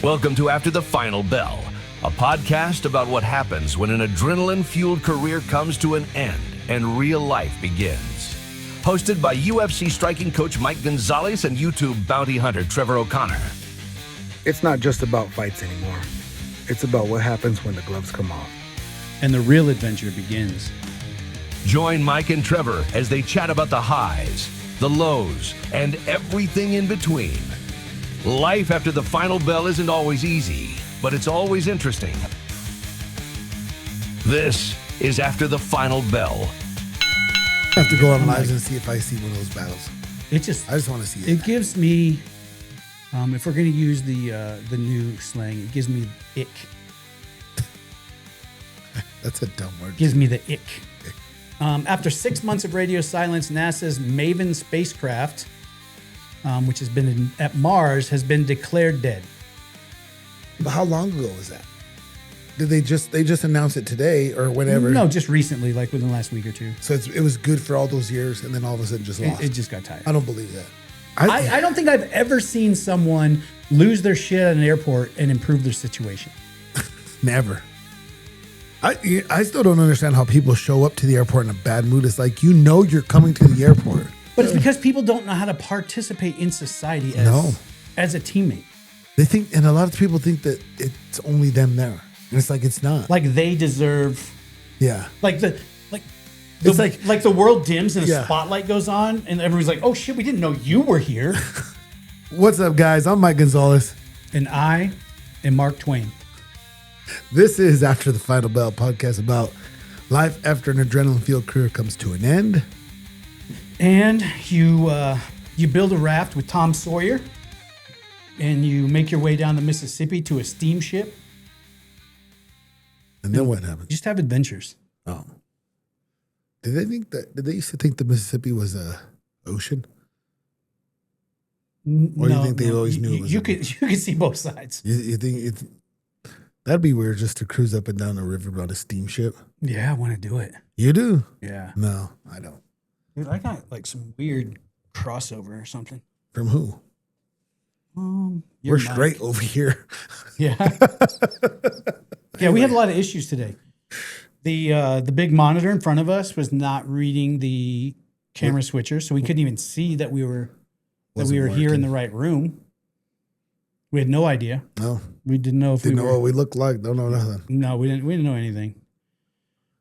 Welcome to After the Final Bell, a podcast about what happens when an adrenaline-fueled career comes to an end and real life begins. Hosted by UFC striking coach Mike Gonzalez and YouTube bounty hunter Trevor O'Connor. It's not just about fights anymore. It's about what happens when the gloves come off. And the real adventure begins. Join Mike and Trevor as they chat about the highs, the lows, and everything in between. Life after the final bell isn't always easy, but it's always interesting. This is After the Final Bell. I have to go on live and see if I see one of those battles. I just want to see it. It gives me, if we're going to use the new slang, it gives me ick. That's a dumb word. Gives me the ick. After 6 months of radio silence, NASA's Maven spacecraft, which has been at Mars, has been declared dead. But how long ago was that? Did they just announce it today or whenever? No, just recently, like within the last week or two. So it was good for all those years, and then all of a sudden just lost. It just got tired. I don't believe that. I don't think I've ever seen someone lose their shit at an airport and improve their situation. Never. I still don't understand how people show up to the airport in a bad mood. It's like, you're coming to the airport. But it's because people don't know how to participate in society as a teammate. They think, and a lot of people think that it's only them there. And it's like, it's not. Like they deserve. Yeah. It's like the world dims and a Yeah. spotlight goes on and everyone's like, oh shit, we didn't know you were here. What's up, guys? I'm Mike Gonzalez. And I am Mark Twain. This is After the Final Bell podcast about life after an adrenaline-fueled career comes to an end. And you build a raft with Tom Sawyer and you make your way down the Mississippi to a steamship. And then what happens? Just have adventures. Oh. Did they used to think the Mississippi was a ocean? Or do you think they always knew it was? You could see both sides. You think that'd be weird just to cruise up and down the river on a steamship? Yeah, I want to do it. You do? Yeah. No, I don't. Dude, I got like some weird crossover or something. From who? You're We're straight over here. Yeah. Yeah, we had a lot of issues today. The big monitor in front of us was not reading the camera switcher, so we couldn't even see that we were here in the right room. We had no idea. No. We didn't know if Didn't we know were. what we looked like. Don't know nothing. No, we didn't know anything.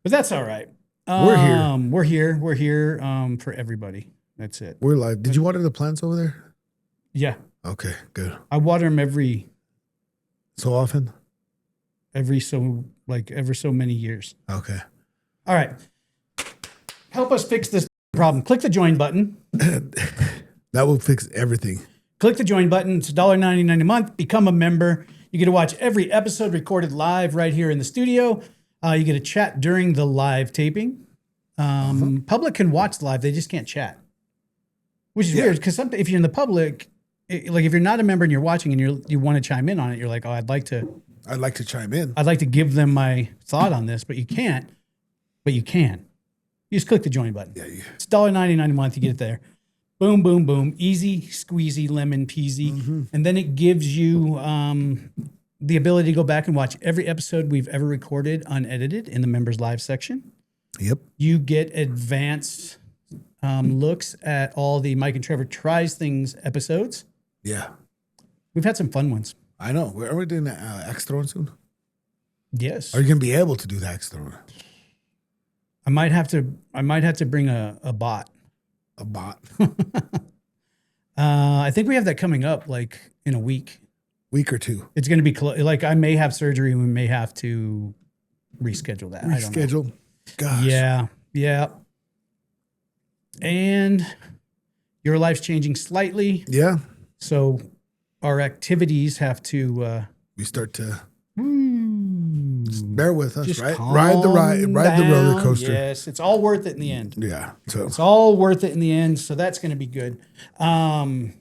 But that's all right. We're here. We're here for everybody. That's it. We're live. Did you water the plants over there? Yeah. Okay, good. I water them every So often? ever so many years. Okay. All right. Help us fix this problem. Click the join button. That will fix everything. Click the join button. It's $1.99 a month. Become a member. You get to watch every episode recorded live right here in the studio. You get to chat during the live taping. Public can watch live. They just can't chat, which is weird because if you're in the public, like if you're not a member and you're watching and you want to chime in on it, you're like, oh, I'd like to chime in. I'd like to give them my thought on this, but you can't. But you can. You just click the join button. Yeah. It's $1.99 a month. You get it there. Boom, boom, boom. Easy, squeezy, lemon peasy. Mm-hmm. And then it gives you the ability to go back and watch every episode we've ever recorded unedited in the members live section. Yep. You get advanced looks at all the Mike and Trevor Tries Things episodes. Yeah. We've had some fun ones. I know. Are we doing the axe throwing soon? Yes. Are you going to be able to do the axe throwing? I might have to bring a bot. A bot? I think we have that coming up like in a week. Week or two. It's going to be like I may have surgery and we may have to reschedule that. I don't know. Reschedule? Gosh. Yeah. And your life's changing slightly. Yeah. So our activities have to... we start to... Just bear with us, right? calm Ride the roller down. coaster. Yes, it's all worth it in the end. Yeah. So It's all worth it in the end, so that's going to be good. I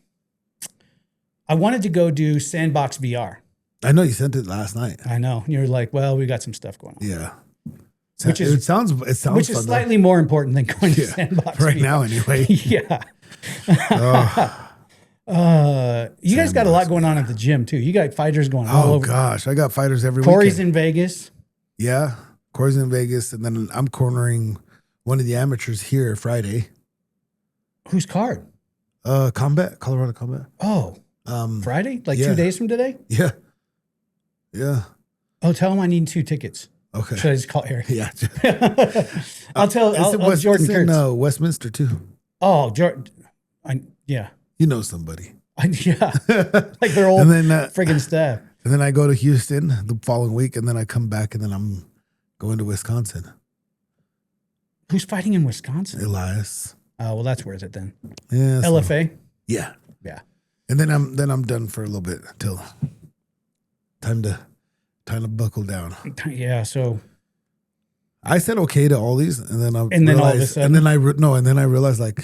wanted to go do Sandbox VR. I know you sent it last night. I know. And you're like, well, we got some stuff going on. Yeah. It sounds Which fun, is slightly more important than going to Sandbox right VR. now anyway. Yeah. You guys got a lot going on at the gym too. You got fighters going all over. Oh gosh, I got fighters every Corey's weekend. in Vegas. Yeah, Corey's in Vegas, and then I'm cornering one of the amateurs here Friday. Whose card? Colorado Combat. Oh, Friday? Like 2 days from today? Yeah. Yeah. Oh, tell him I need 2 tickets. Okay. Should I just call Eric? Yeah. I'll tell Jordan it's in, Kurtz. Westminster too. Oh, Jordan. Yeah. You know somebody. Yeah. Like their old friggin' staff. And then I go to Houston the following week, and then I come back, and then I'm going to Wisconsin. Who's fighting in Wisconsin? Elias. Oh, well, that's worth it then. Yeah. LFA? Yeah. Yeah. And then I'm done for a little bit until time to buckle down. Yeah. So I said okay to all these, and then all of a sudden, and then I realized like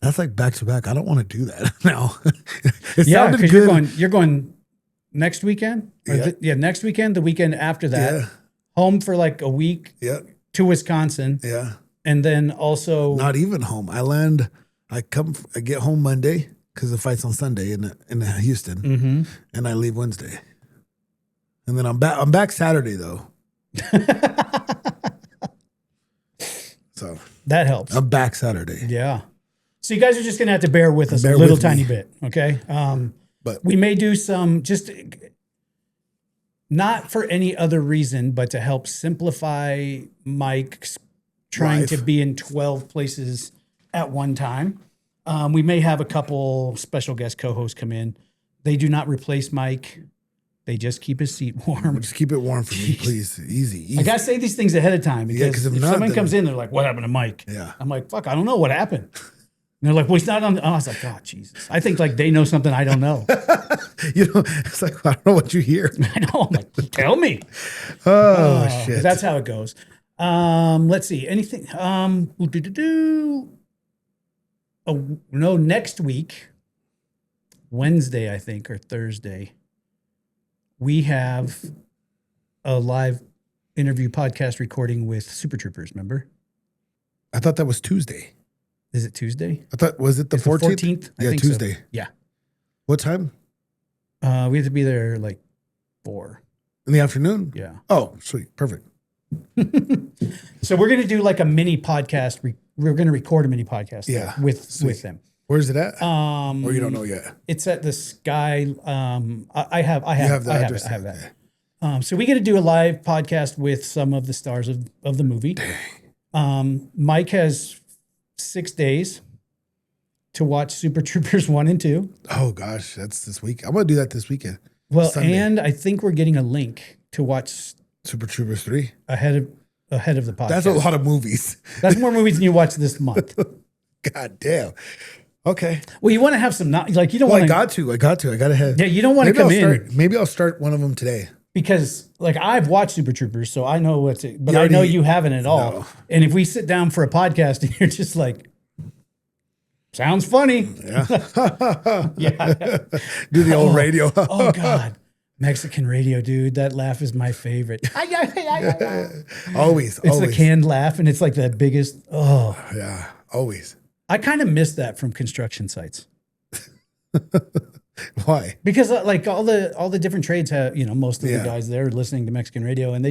that's like back to back. I don't want to do that now. It sounded good. You're going next weekend. Next weekend. The weekend after that, home for like a week. Yeah. To Wisconsin. Yeah. And then also not even home. I get home Monday because the fight's on Sunday in Houston, and I leave Wednesday. And then I'm back Saturday though. So that helps. I'm back Saturday. Yeah. So you guys are just gonna have to bear with us tiny bit, okay? But we may do some just not for any other reason, but to help simplify Mike's trying to be in 12 places at one time. We may have a couple special guest co-hosts come in. They do not replace Mike. They just keep his seat warm. Just keep it warm for me, please. Easy. I got to say these things ahead of time because if someone comes in, they're like, what happened to Mike? Yeah. I'm like, fuck, I don't know what happened. And they're like, well, he's not on. I was like, oh, Jesus. I think like they know something I don't know. It's like, I don't know what you hear. I know. I'm like, tell me. Oh, shit. That's how it goes. Let's see. Anything? Next week, Wednesday, I think, or Thursday, we have a live interview podcast recording with Super Troopers, remember? I thought that was Tuesday. Is it Tuesday? I thought, was it the 14th? I think Tuesday. So. Yeah. What time? We have to be there like 4. In the afternoon? Yeah. Oh, sweet. Perfect. So we're going to do like a mini podcast. We're going to record a mini podcast with them. Where's it at? Or you don't know yet? It's at the Sky. I have the address. I have that. So we get to do a live podcast with some of the stars of the movie. Mike has 6 days to watch Super Troopers 1 and 2. Oh gosh, that's this week. I'm gonna do that this weekend. Well, Sunday. and I think we're getting a link to watch Super Troopers 3 ahead of the podcast. That's a lot of movies. That's more movies than you watch this month. God damn. Okay. Well, you want to have some like you don't want. I got to. I got to have. Yeah, you don't want to come in. Maybe I'll start one of them today. Because like I've watched Super Troopers, so I know but I know you haven't at all. No. And if we sit down for a podcast and you're just like, sounds funny. Yeah. Yeah. Do the old radio. Oh God. Mexican radio, dude. That laugh is my favorite. Always. It's the canned laugh and it's like the biggest. Oh. Yeah. Always. I kind of miss that from construction sites. Why? Because like all the different trades have, most of the guys there are listening to Mexican radio, and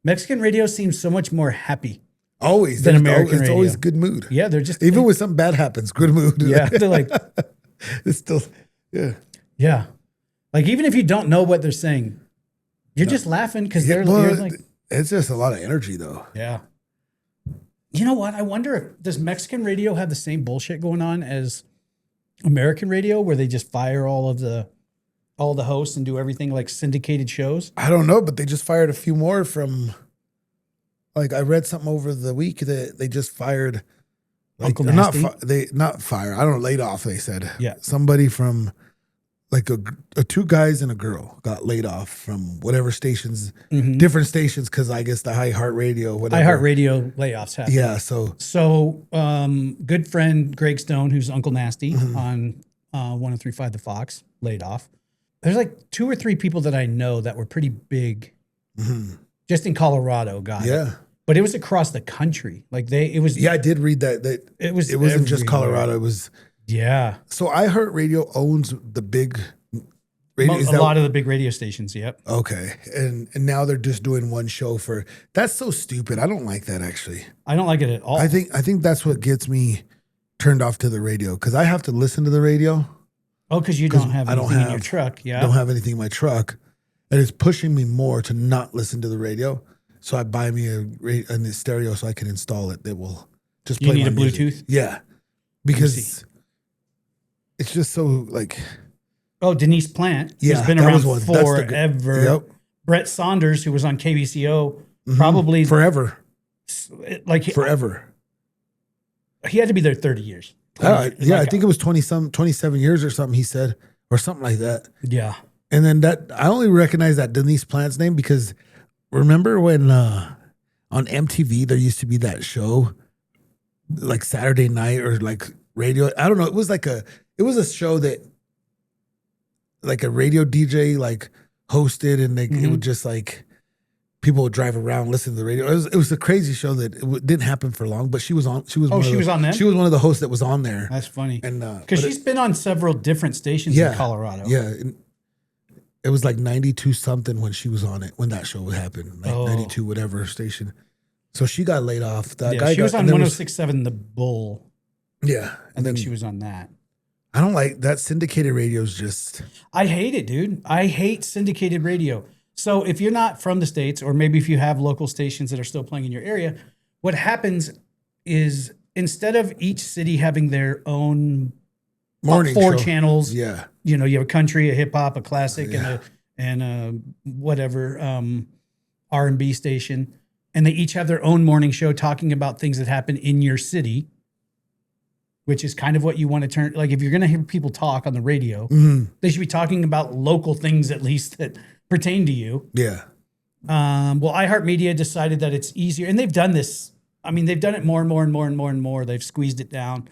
Mexican radio seems so much more happy. Always than American radio. It's always good mood. Yeah, they're just even when something bad happens, good mood. Yeah, they're like it's still yeah. Like even if you don't know what they're saying, you're just laughing because you're like it's just a lot of energy though. Yeah. You know what? I wonder if does Mexican radio have the same bullshit going on as American radio, where they just fire all the hosts and do everything like syndicated shows? I don't know, but they just fired a few more from. Like I read something over the week that they just fired. Like, Uncle Nasty? Not fire. I don't know. Laid off. They said. Yeah. Somebody from, like a 2 guys and a girl got laid off from whatever stations, different stations, because I guess the iHeartRadio, whatever. iHeartRadio layoffs happen. Yeah. So good friend Greg Stone, who's Uncle Nasty on 103.5 The Fox, laid off. There's like 2 or 3 people that I know that were pretty big, just in Colorado. Got it. But it was across the country. Like it was. Yeah, I did read that. It wasn't just Colorado. It was Yeah. So iHeartRadio owns the big radio. A lot of the big radio stations. Yep. Okay. And now they're just doing one show for, that's so stupid. I don't like that actually. I don't like it at all. I think that's what gets me turned off to the radio because I have to listen to the radio. Oh, because you don't have anything in your truck. Yeah. I don't have anything in my truck. And it's pushing me more to not listen to the radio. So I buy me a stereo so I can install it that will just play You need a music. Bluetooth? Yeah. Because it's just so like... Oh, Denise Plant has been that around was one. forever. Yep. Brett Saunders, who was on KBCO, probably... Forever. Forever. He had to be there 30 years. I think it was 27 years or something he said, or something like that. Yeah. And then I only recognize that Denise Plant's name because remember when on MTV there used to be that show like Saturday night or like radio. I don't know. It was a show that like a radio DJ like hosted and it would just like people would drive around, listen to the radio. It was a crazy show that it didn't happen for long, but she was on. She was on them? She was one of the hosts that was on there. That's funny. And because she's been on several different stations in Colorado. Yeah. It was like 92 something when she was on it, when that show happened. Like 92 whatever station. So she got laid off. She was on 106.7 The Bull. Yeah. I think she was on that. I don't like that syndicated radio is just... I hate it, dude. I hate syndicated radio. So if you're not from the States, or maybe if you have local stations that are still playing in your area, what happens is instead of each city having their own morning four show. Channels, you have a country, a hip hop, a classic, and a whatever R&B station, and they each have their own morning show talking about things that happen in your city, which is kind of what you want to turn. Like if you're going to hear people talk on the radio, they should be talking about local things at least that pertain to you. Yeah. Well, iHeartMedia decided that it's easier, and they've done this. I mean, they've done it more and more and more and more and more. They've squeezed it down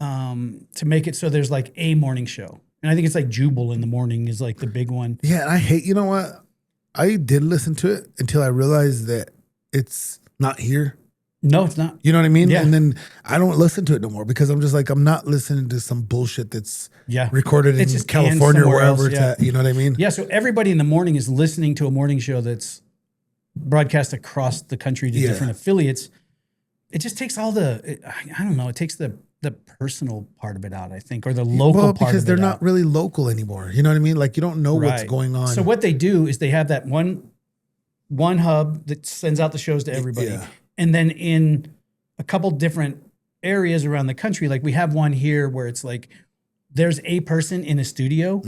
to make it so there's like a morning show. And I think it's like Jubal in the morning is like the big one. Yeah, and I hate, you know what? I did listen to it until I realized that it's not here. No, it's not. You know what I mean? Yeah. And then I don't listen to it no more because I'm just like, I'm not listening to some bullshit that's recorded in California or wherever it's at. You know what I mean? Yeah, so everybody in the morning is listening to a morning show that's broadcast across the country to different affiliates. It just takes all I don't know, it takes the personal part of it out, I think, or the local part of it out. Because they're not really local anymore. You know what I mean? Like you don't know what's going on. So what they do is they have that one hub that sends out the shows to everybody. Yeah. And then in a couple different areas around the country, like we have one here where it's like there's a person in a studio,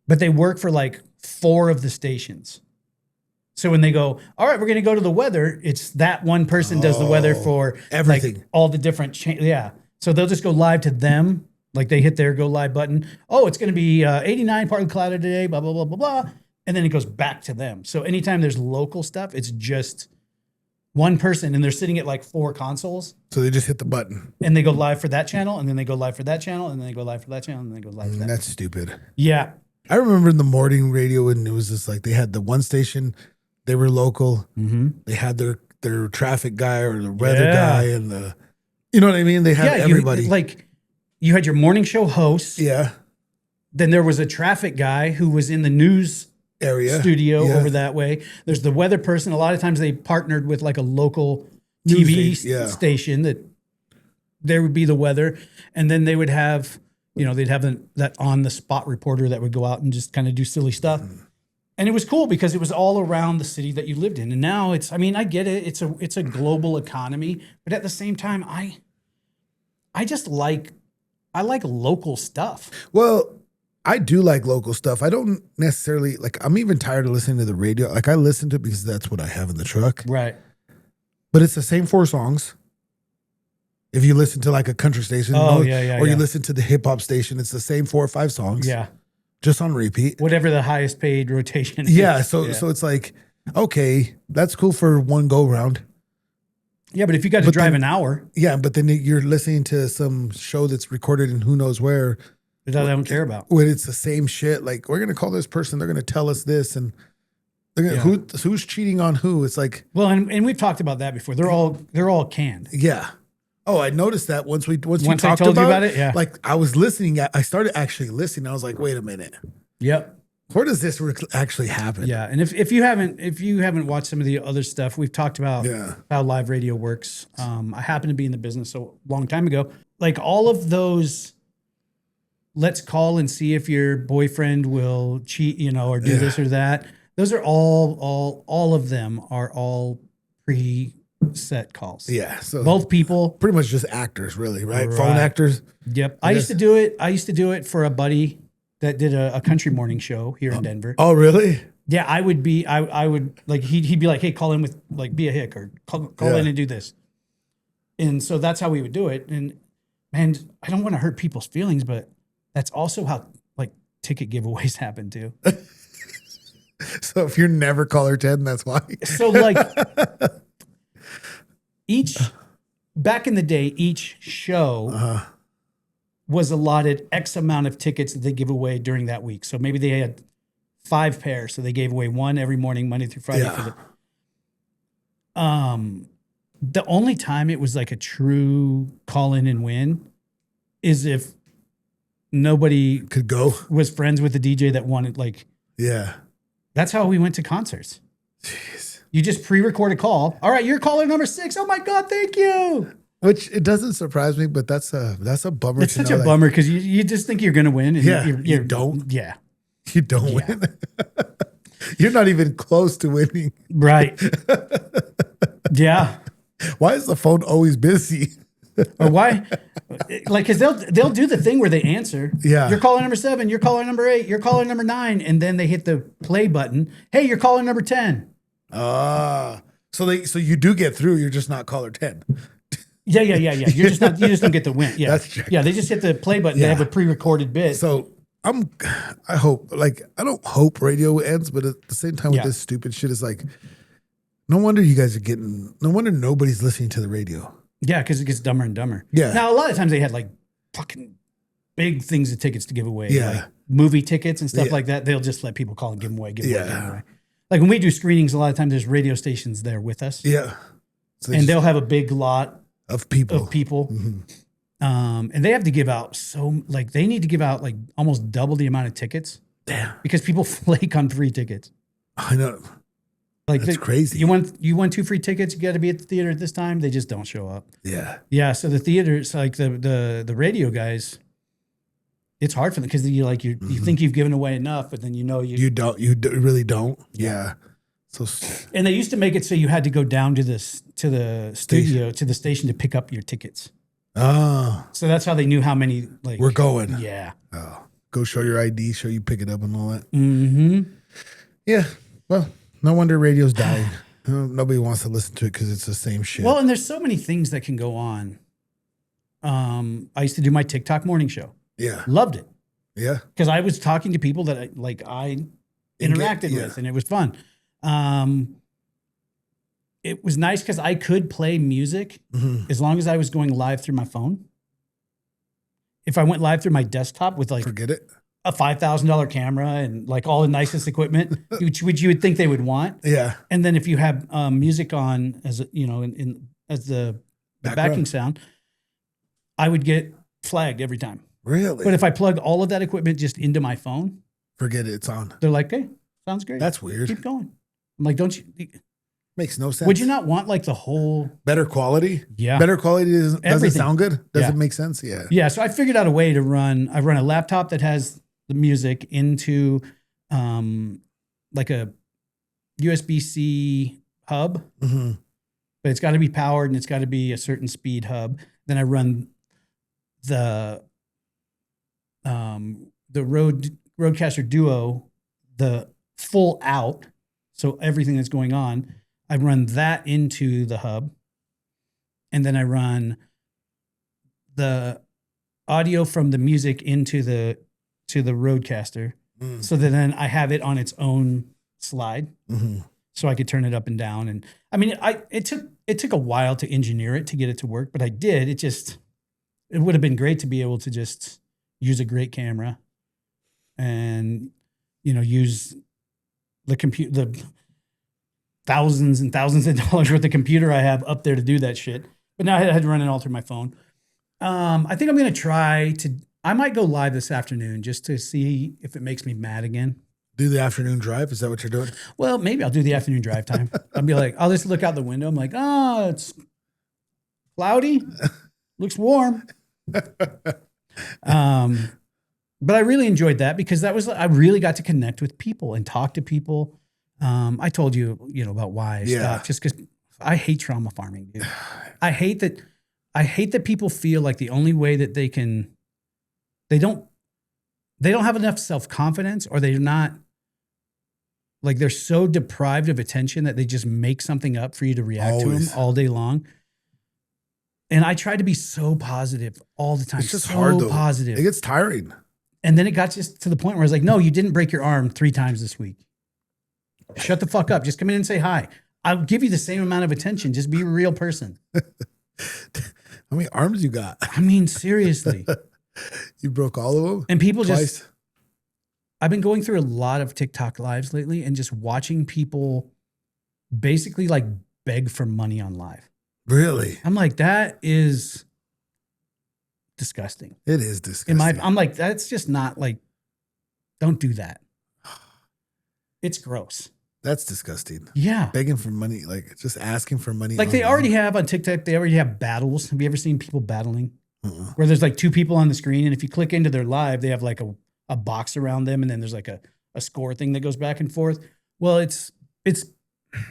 but they work for like 4 of the stations. So when they go, all right, we're going to go to the weather, it's that one person does the weather for everything, like all the different So they'll just go live to them, like they hit their go live button. Oh, it's going to be 89, partly clouded today, blah, blah, blah, blah, blah. And then it goes back to them. So anytime there's local stuff, it's just one person, and they're sitting at like 4 consoles. So they just hit the button. And they go live for that channel, and then they go live for that channel, and then they go live for that channel, and then they go live for that. That's stupid. Yeah. I remember in the morning radio, and it was just like they had the one station, they were local. They had their traffic guy or the weather guy, and you know what I mean? They had everybody. You had your morning show hosts. Yeah. Then there was a traffic guy who was in the news area studio over that way. There's the weather person. A lot of times they partnered with like a local TV station that there would be the weather. And then they would have, they'd have that on the spot reporter that would go out and just kind of do silly stuff. And it was cool because it was all around the city that you lived in. And now I get it. It's a global economy, but at the same time, I like local stuff. Well, I do like local stuff. I don't necessarily I'm even tired of listening to the radio. Like I listen to it because that's what I have in the truck. Right. But it's the same 4 songs. If you listen to like a country station or you listen to the hip hop station, it's the same 4 or 5 songs. Yeah. Just on repeat. Whatever the highest paid rotation is. Yeah. So it's like, okay, that's cool for one go round. Yeah, but if you got to drive an hour. Yeah, but then you're listening to some show that's recorded in who knows where. That I don't care about. When it's the same shit, like we're gonna call this person, they're gonna tell us this, and they're gonna who's cheating on who. It's like, well, and we've talked about that before. They're all canned. Yeah, Oh, I noticed that once we Once I talked told you about about it, yeah. Like I was listening. I started actually listening. I was like, wait a minute. Yep. Where does this actually happen? Yeah, and if you haven't watched some of the other stuff, we've talked about how live radio works. I happened to be in the business a long time ago. Like all of those, let's call and see if your boyfriend will cheat, or do this or that. Those are all of them are all preset calls. Yeah. So both people, pretty much just actors, really, right? Phone actors. Yep. I used to do it. I used to do it for a buddy that did a country morning show here in Denver. Oh, really? Yeah, I would like he'd be like, hey, call in with like be a hick or call in and do this. And so that's how we would do it. And I don't want to hurt people's feelings, but that's also how like ticket giveaways happen too. So if you're never caller 10, that's why. So like back in the day, each show was allotted X amount of tickets that they give away during that week. So maybe they had 5 pairs. So they gave away one every morning, Monday through Friday. For the only time it was like a true call in and win is if nobody could go, was friends with the DJ that wanted yeah. That's how we went to concerts. Jeez. You just pre-record a call. All right, you're caller number 6. Oh my God, thank you. Which it doesn't surprise me, but that's a bummer. It's such a bummer because you just think you're going to win. And you don't. Yeah. You don't win. You're not even close to winning. Right. Yeah. Why is the phone always busy? Or why? Like, because they'll do the thing where they answer. Yeah. You're caller number 7. You're caller number 8. You're caller number 9. And then they hit the play button. Hey, you're caller number 10. So you do get through. You're just not caller 10. Yeah. You just don't get the win. Yeah. That's true. Yeah. They just hit the play button. They have a pre-recorded bit. So I hope, I don't hope radio ends, but at the same time with this stupid shit, it's like, no wonder you guys are no wonder nobody's listening to the radio. Yeah, because it gets dumber and dumber. Yeah. Now, a lot of times they had like fucking big things of tickets to give away. Yeah. Like movie tickets and stuff like that. They'll just let people call and give them away, give away. Like when we do screenings, a lot of times there's radio stations there with us. Yeah. So and they'll have a big lot of people. Mm-hmm. And they have to give out they need to give out like almost double the amount of tickets. Damn. Because people flake on free tickets. I know. Like that's crazy. You want 2 free tickets. You got to be at the theater at this time. They just don't show up. Yeah. Yeah. So the theaters, like the radio guys, it's hard for them because you think you've given away enough, but then you really don't. Yeah. So. And they used to make it so you had to go down to the studio to the station to pick up your tickets. Oh. So that's how they knew how many we're going. Yeah. Oh. Go show your ID. Show you pick it up and all that. Mm-hmm. Yeah. Well. No wonder radio's dying. Nobody wants to listen to it because it's the same shit. Well, and there's so many things that can go on. I used to do my TikTok morning show. Yeah. Loved it. Yeah. Because I was talking to people that I interacted with, and it was fun. It was nice because I could play music as long as I was going live through my phone. If I went live through my desktop with forget it. A $5,000 camera and like all the nicest equipment, which you would think they would want. Yeah. And then if you have music on as as the backing sound, I would get flagged every time. Really? But if I plugged all of that equipment just into my phone, forget it. It's on. They're like, hey, sounds great. That's weird. Keep going. I'm like, don't you? Makes no sense. Would you not want like the whole better quality? Yeah. Better quality doesn't sound good? Doesn't make sense? Yeah. Yeah. So I figured out a way to I run a laptop that has the music into like a USB-C hub, but it's got to be powered and it's got to be a certain speed hub. Then I run the Rodecaster Duo, the full out. So everything that's going on, I run that into the hub. And then I run the audio from the music into the Rodecaster, so that then I have it on its own slide, so I could turn it up and down. And I mean, it took a while to engineer it to get it to work, but I did. It would have been great to be able to just use a great camera, and use the thousands and thousands of dollars worth of computer I have up there to do that shit. But now I had to run and alter my phone. I think I'm going to I might go live this afternoon just to see if it makes me mad again. Do the afternoon drive? Is that what you're doing? Well, maybe I'll do the afternoon drive time. I'll be like, I'll just look out the window. I'm like, oh, it's cloudy. Looks warm. But I really enjoyed that because I really got to connect with people and talk to people. I told you, about why I stopped just because I hate trauma farming, dude. I hate that people feel like the only way that they don't have enough self-confidence, or they're not, like, they're so deprived of attention that they just make something up for you to react to them all day long. And I tried to be so positive all the time. It's just so hard though. Positive. It gets tiring. And then it got just to the point where I was like, no, you didn't break your arm 3 times this week. Shut the fuck up. Just come in and say hi. I'll give you the same amount of attention. Just be a real person. How many arms you got? I mean, seriously. You broke all of them? And people twice? I've been going through a lot of TikTok lives lately and just watching people basically like beg for money on live. Really? I'm like, that is disgusting. It is disgusting. I'm like, that's just not like, don't do that. It's gross. That's disgusting. Yeah. Begging for money, like just asking for money. Like they already have on TikTok, they already have battles. Have you ever seen people battling? Where there's like 2 people on the screen, and if you click into their live, they have like a box around them, and then there's like a score thing that goes back and forth. Well, it's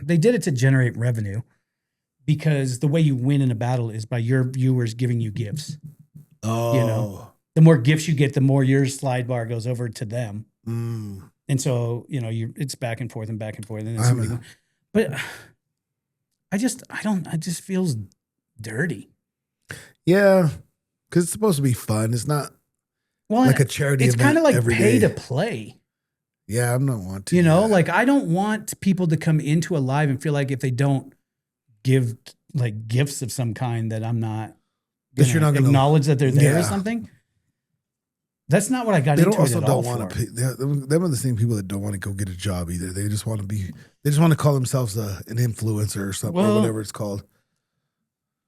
they did it to generate revenue, because the way you win in a battle is by your viewers giving you gifts. Oh. The more gifts you get, the more your slide bar goes over to them. Mm. And so, it's back and forth and back and forth. And then but it just feels dirty. Yeah. Because it's supposed to be fun. It's not like a charity event. It's kind of like pay day. to play. Yeah, I'm not wanting like I don't want people to come into a live and feel like if they don't give like gifts of some kind that I'm not going to acknowledge that they're there or something. That's not what I got into. They also don't want to pay. Them are the same people that don't want to go get a job either. They just want to call themselves an influencer or something, or whatever it's called.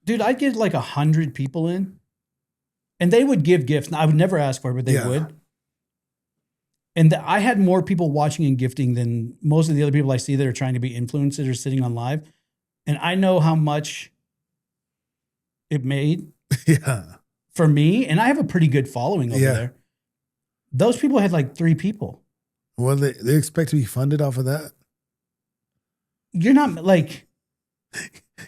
Dude, I'd get like 100 people in, and they would give gifts. I would never ask for it, but they would. And I had more people watching and gifting than most of the other people I see that are trying to be influencers or sitting on live. And I know how much it made for me. And I have a pretty good following over there. Those people had like 3 people. Well, they expect to be funded off of that? You're not like...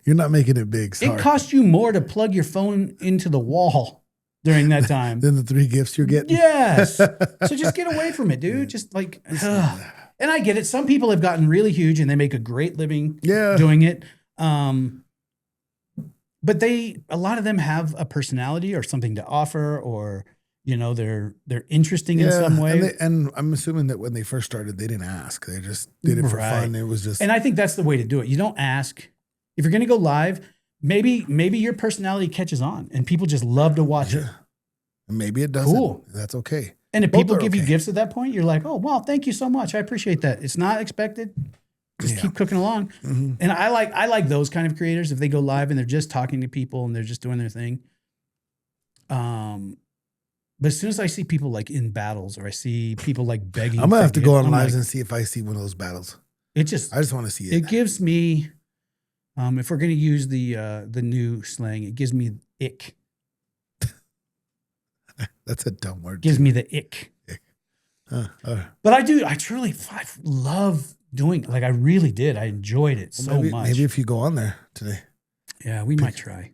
You're not making it big. Sorry. It costs you more to plug your phone into the wall during that time than the 3 gifts you're getting. Yes. So just get away from it, dude. Just like, ugh. And I get it. Some people have gotten really huge and they make a great living doing it. But a lot of them have a personality or something to offer, or they're interesting in some way. And I'm assuming that when they first started, they didn't ask. They just did it for fun. It was just. And I think that's the way to do it. You don't ask. If you're going to go live, maybe your personality catches on and people just love to watch it. And maybe it doesn't. Cool. That's okay. And if people give you gifts at that point, you're like, oh, wow, thank you so much. I appreciate that. It's not expected. Just keep cooking along. Mm-hmm. And I like those kind of creators. If they go live and they're just talking to people and they're just doing their thing. But as soon as I see people like in battles, or I see people like begging, I'm gonna have to go on lives and see if I see one of those battles. I just want to see it. It gives me, if we're gonna use the new slang, it gives me ick. That's a dumb word. Gives me the ick. But I truly love doing it. Like I really did. I enjoyed it so much. Maybe if you go on there today. Yeah, we might try.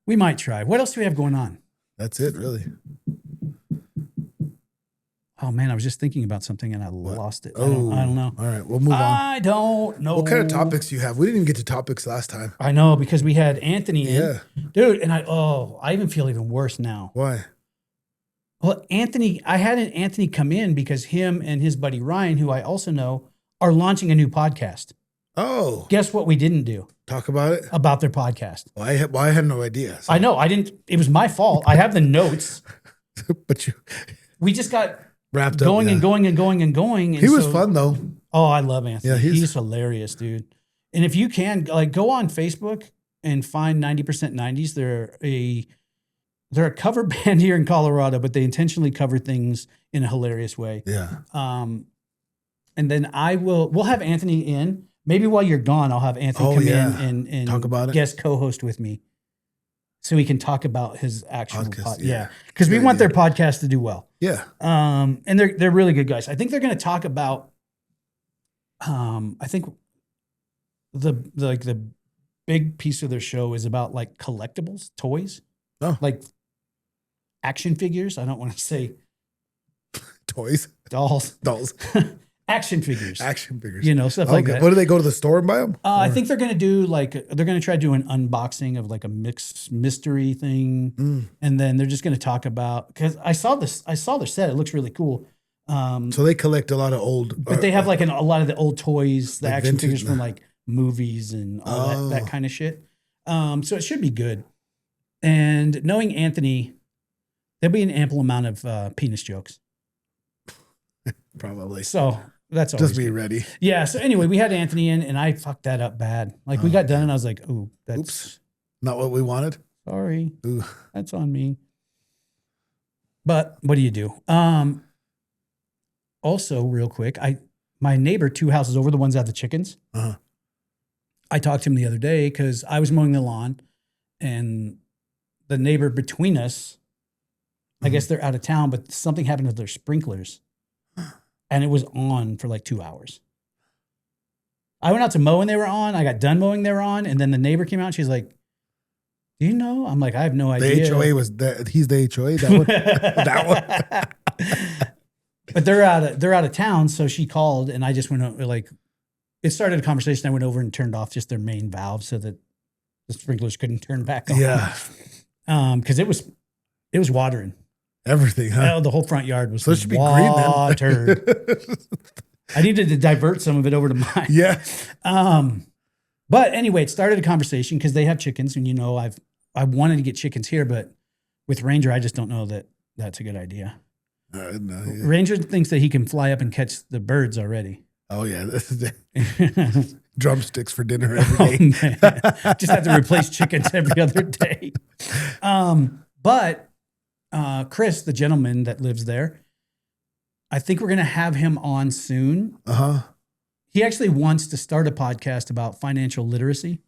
What else do we have going on? That's it, really. Oh man, I was just thinking about something and I lost it. I don't know. All right, we'll move on. I don't know. What kind of topics do you have? We didn't even get to topics last time. I know, because we had Anthony in. Yeah. Dude, and I even feel even worse now. Why? Well, I had Anthony come in because him and his buddy Ryan, who I also know, are launching a new podcast. Oh. Guess what we didn't do? Talk about it? About their podcast. Well, I had no idea. So. I know. I didn't. It was my fault. I have the notes. But we just got wrapped going up, and going and going and going. And he was fun though. Oh, I love Anthony. Yeah, he's hilarious, dude. And if you can, like, go on Facebook and find 90% 90s. They're a cover band here in Colorado, but they intentionally cover things in a hilarious way. Yeah. And then we'll have Anthony in. Maybe while you're gone, I'll have Anthony come in and talk about it. Guest co-host with me, so he can talk about his actual Podcast, Yeah, because we want their podcast to do well. Yeah. And they're really good guys. I think they're going to talk about. I think the big piece of their show is about like collectibles, toys, like action figures. I don't want to say toys, dolls. Action figures. Stuff like that. What do they go to the store and buy them? I think they're going to do they're going to try to do an unboxing of like a mixed mystery thing. And then they're just going to talk about, because I saw their set. It looks really cool. So they collect a lot of old. But they have like a lot of the old toys, the like action vintage, figures from like movies and all that kind of shit. So it should be good. And knowing Anthony, there'll be an ample amount of penis jokes. Probably. So that's always just be good. ready. Yeah. So anyway, we had Anthony in, and I fucked that up bad. Like we got done, and I was like, "Oh, that's oops, not what we wanted." Sorry, Ooh. That's on me. But what do you do? Also, real quick, my neighbor 2 houses over, the ones that have the chickens. I talked to him the other day because I was mowing the lawn, and the neighbor between us, I guess they're out of town, but something happened to their sprinklers. And it was on for like 2 hours. I went out to mow and they were on. I got done mowing, they were on. And then the neighbor came out and she's like, "Do you know?" I'm like, "I have no idea." The HOA was that. He's the HOA. That one. That one. But they're out of town. So she called, and I just went over, like, it started a conversation. I went over and turned off just their main valve so that the sprinklers couldn't turn back on. Yeah. Because it was watering. Everything, huh? The whole front yard was so it should be watered. green then. I needed to divert some of it over to mine. Yeah. But anyway, it started a conversation because they have chickens, and I wanted to get chickens here, but with Ranger, I just don't know that that's a good idea. No, yeah. Ranger thinks that he can fly up and catch the birds already. Oh yeah, drumsticks for dinner every day. Just have to replace chickens every other day. But Chris, the gentleman that lives there, I think we're going to have him on soon. He actually wants to start a podcast about financial literacy.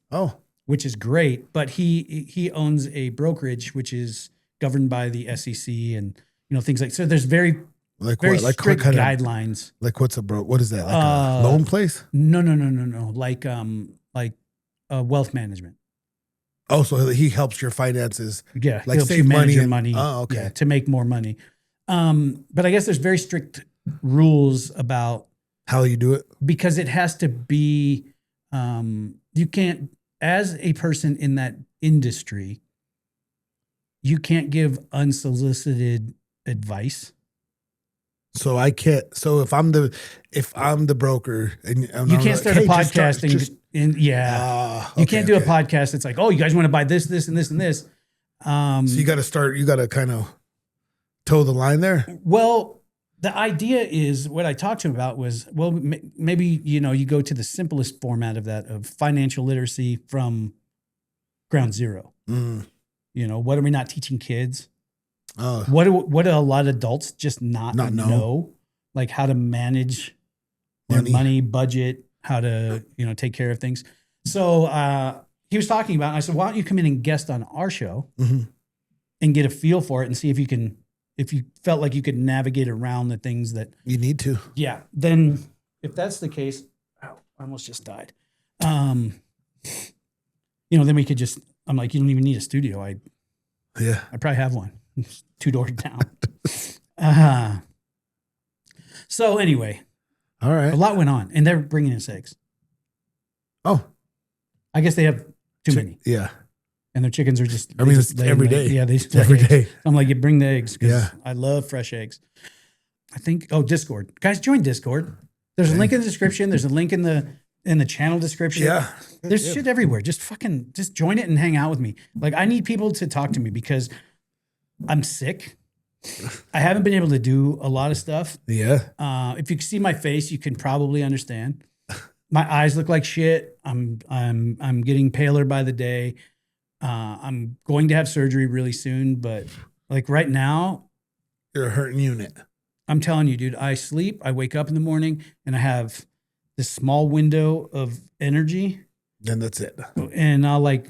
Which is great. But he owns a brokerage which is governed by the SEC and things like so. There's very strict guidelines. Like what's what is that? Like a loan place? No. Like wealth management. Oh, so he helps your finances. Yeah, like helps save you manage your money. money. Oh, okay. Yeah, to make more money. But I guess there's very strict rules about how you do it, because it has to be. You can't, as a person in that industry, you can't give unsolicited advice. So I can't. So if I'm the broker and you can't start a podcast you can't do a podcast. It's like, "Oh, you guys want to buy this, this, and this, and this." So you got to kind of toe the line there. Well, the idea is what I talked to him about was, well, maybe, you go to the simplest format of that, of financial literacy from ground zero. What are we not teaching kids? What do a lot of adults just not know? Like how to manage their money, budget, how to, take care of things. So he was talking about, and I said, "Why don't you come in and guest on our show and get a feel for it and see if you felt like you could navigate around the things that you need to." Yeah. Then if that's the case, I almost just died. Then we could just, I'm like, you don't even need a studio. I probably have one. It's 2 doors down. So anyway, all right. A lot went on, and they're bringing us eggs. Oh, I guess they have too many. Yeah. And their chickens are just, it's every day. Yeah. They just every day. I'm like, you bring the eggs. Cause I love fresh eggs. I think, Discord, guys, join Discord. There's a link in the description. There's a link in the channel description. Yeah. There's shit everywhere. Just join it and hang out with me. Like, I need people to talk to me because I'm sick. I haven't been able to do a lot of stuff. Yeah. If you can see my face, you can probably understand. My eyes look like shit. I'm getting paler by the day. I'm going to have surgery really soon, but like right now, You're a hurting unit. I'm telling you, dude, I sleep, I wake up in the morning and I have this small window of energy. Then that's it. And I'll like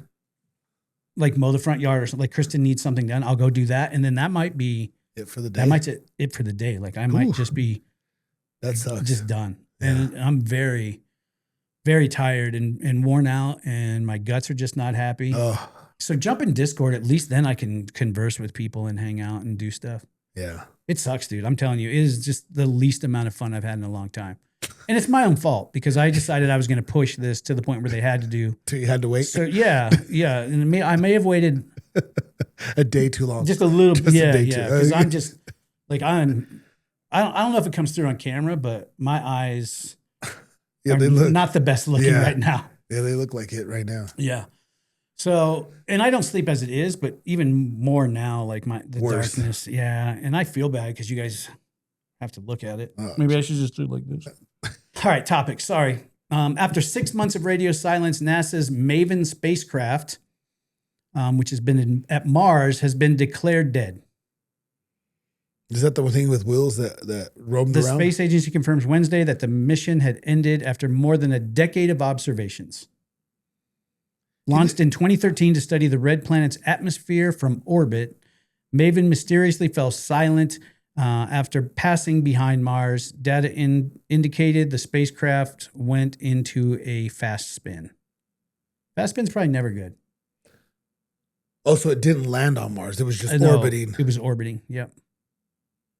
mow the front yard or something. Like Kristen needs something done. I'll go do that. And then that might be It for the day. that might be it for the day. Like I might just be That sucks. just done. Yeah. And I'm very, very tired and worn out and my guts are just not happy. Oh, So jump in Discord. At least then I can converse with people and hang out and do stuff. yeah. It sucks, dude. I'm telling you, it is just the least amount of fun I've had in a long time. And it's my own fault because I decided I was going to push this to the point where they had to do. So you had to wait So yeah. And I may have waited a day too long. just a little bit. Just a Yeah. day Yeah. too- Because I'm just like, I don't know if it comes through on camera, but my eyes yeah, are they look. not the best looking Yeah. right now. Yeah, they look like it right now. Yeah. So, and I don't sleep as it is, but even more now, like the Worse. darkness. Yeah. And I feel bad because you guys have to look at it. Oh. Maybe I should just do it like this. All right. Topic. Sorry. After 6 months of radio silence, NASA's Maven spacecraft, which has been at Mars, has been declared dead. Is that the thing with wheels that roamed The around? space agency confirms Wednesday that the mission had ended after more than a decade of observations. Launched in 2013 to study the red planet's atmosphere from orbit, Maven mysteriously fell silent after passing behind Mars. Data indicated the spacecraft went into a fast spin. Fast spin's probably never good. Oh, so it didn't land on Mars. It was just No, orbiting. It was orbiting. Yep.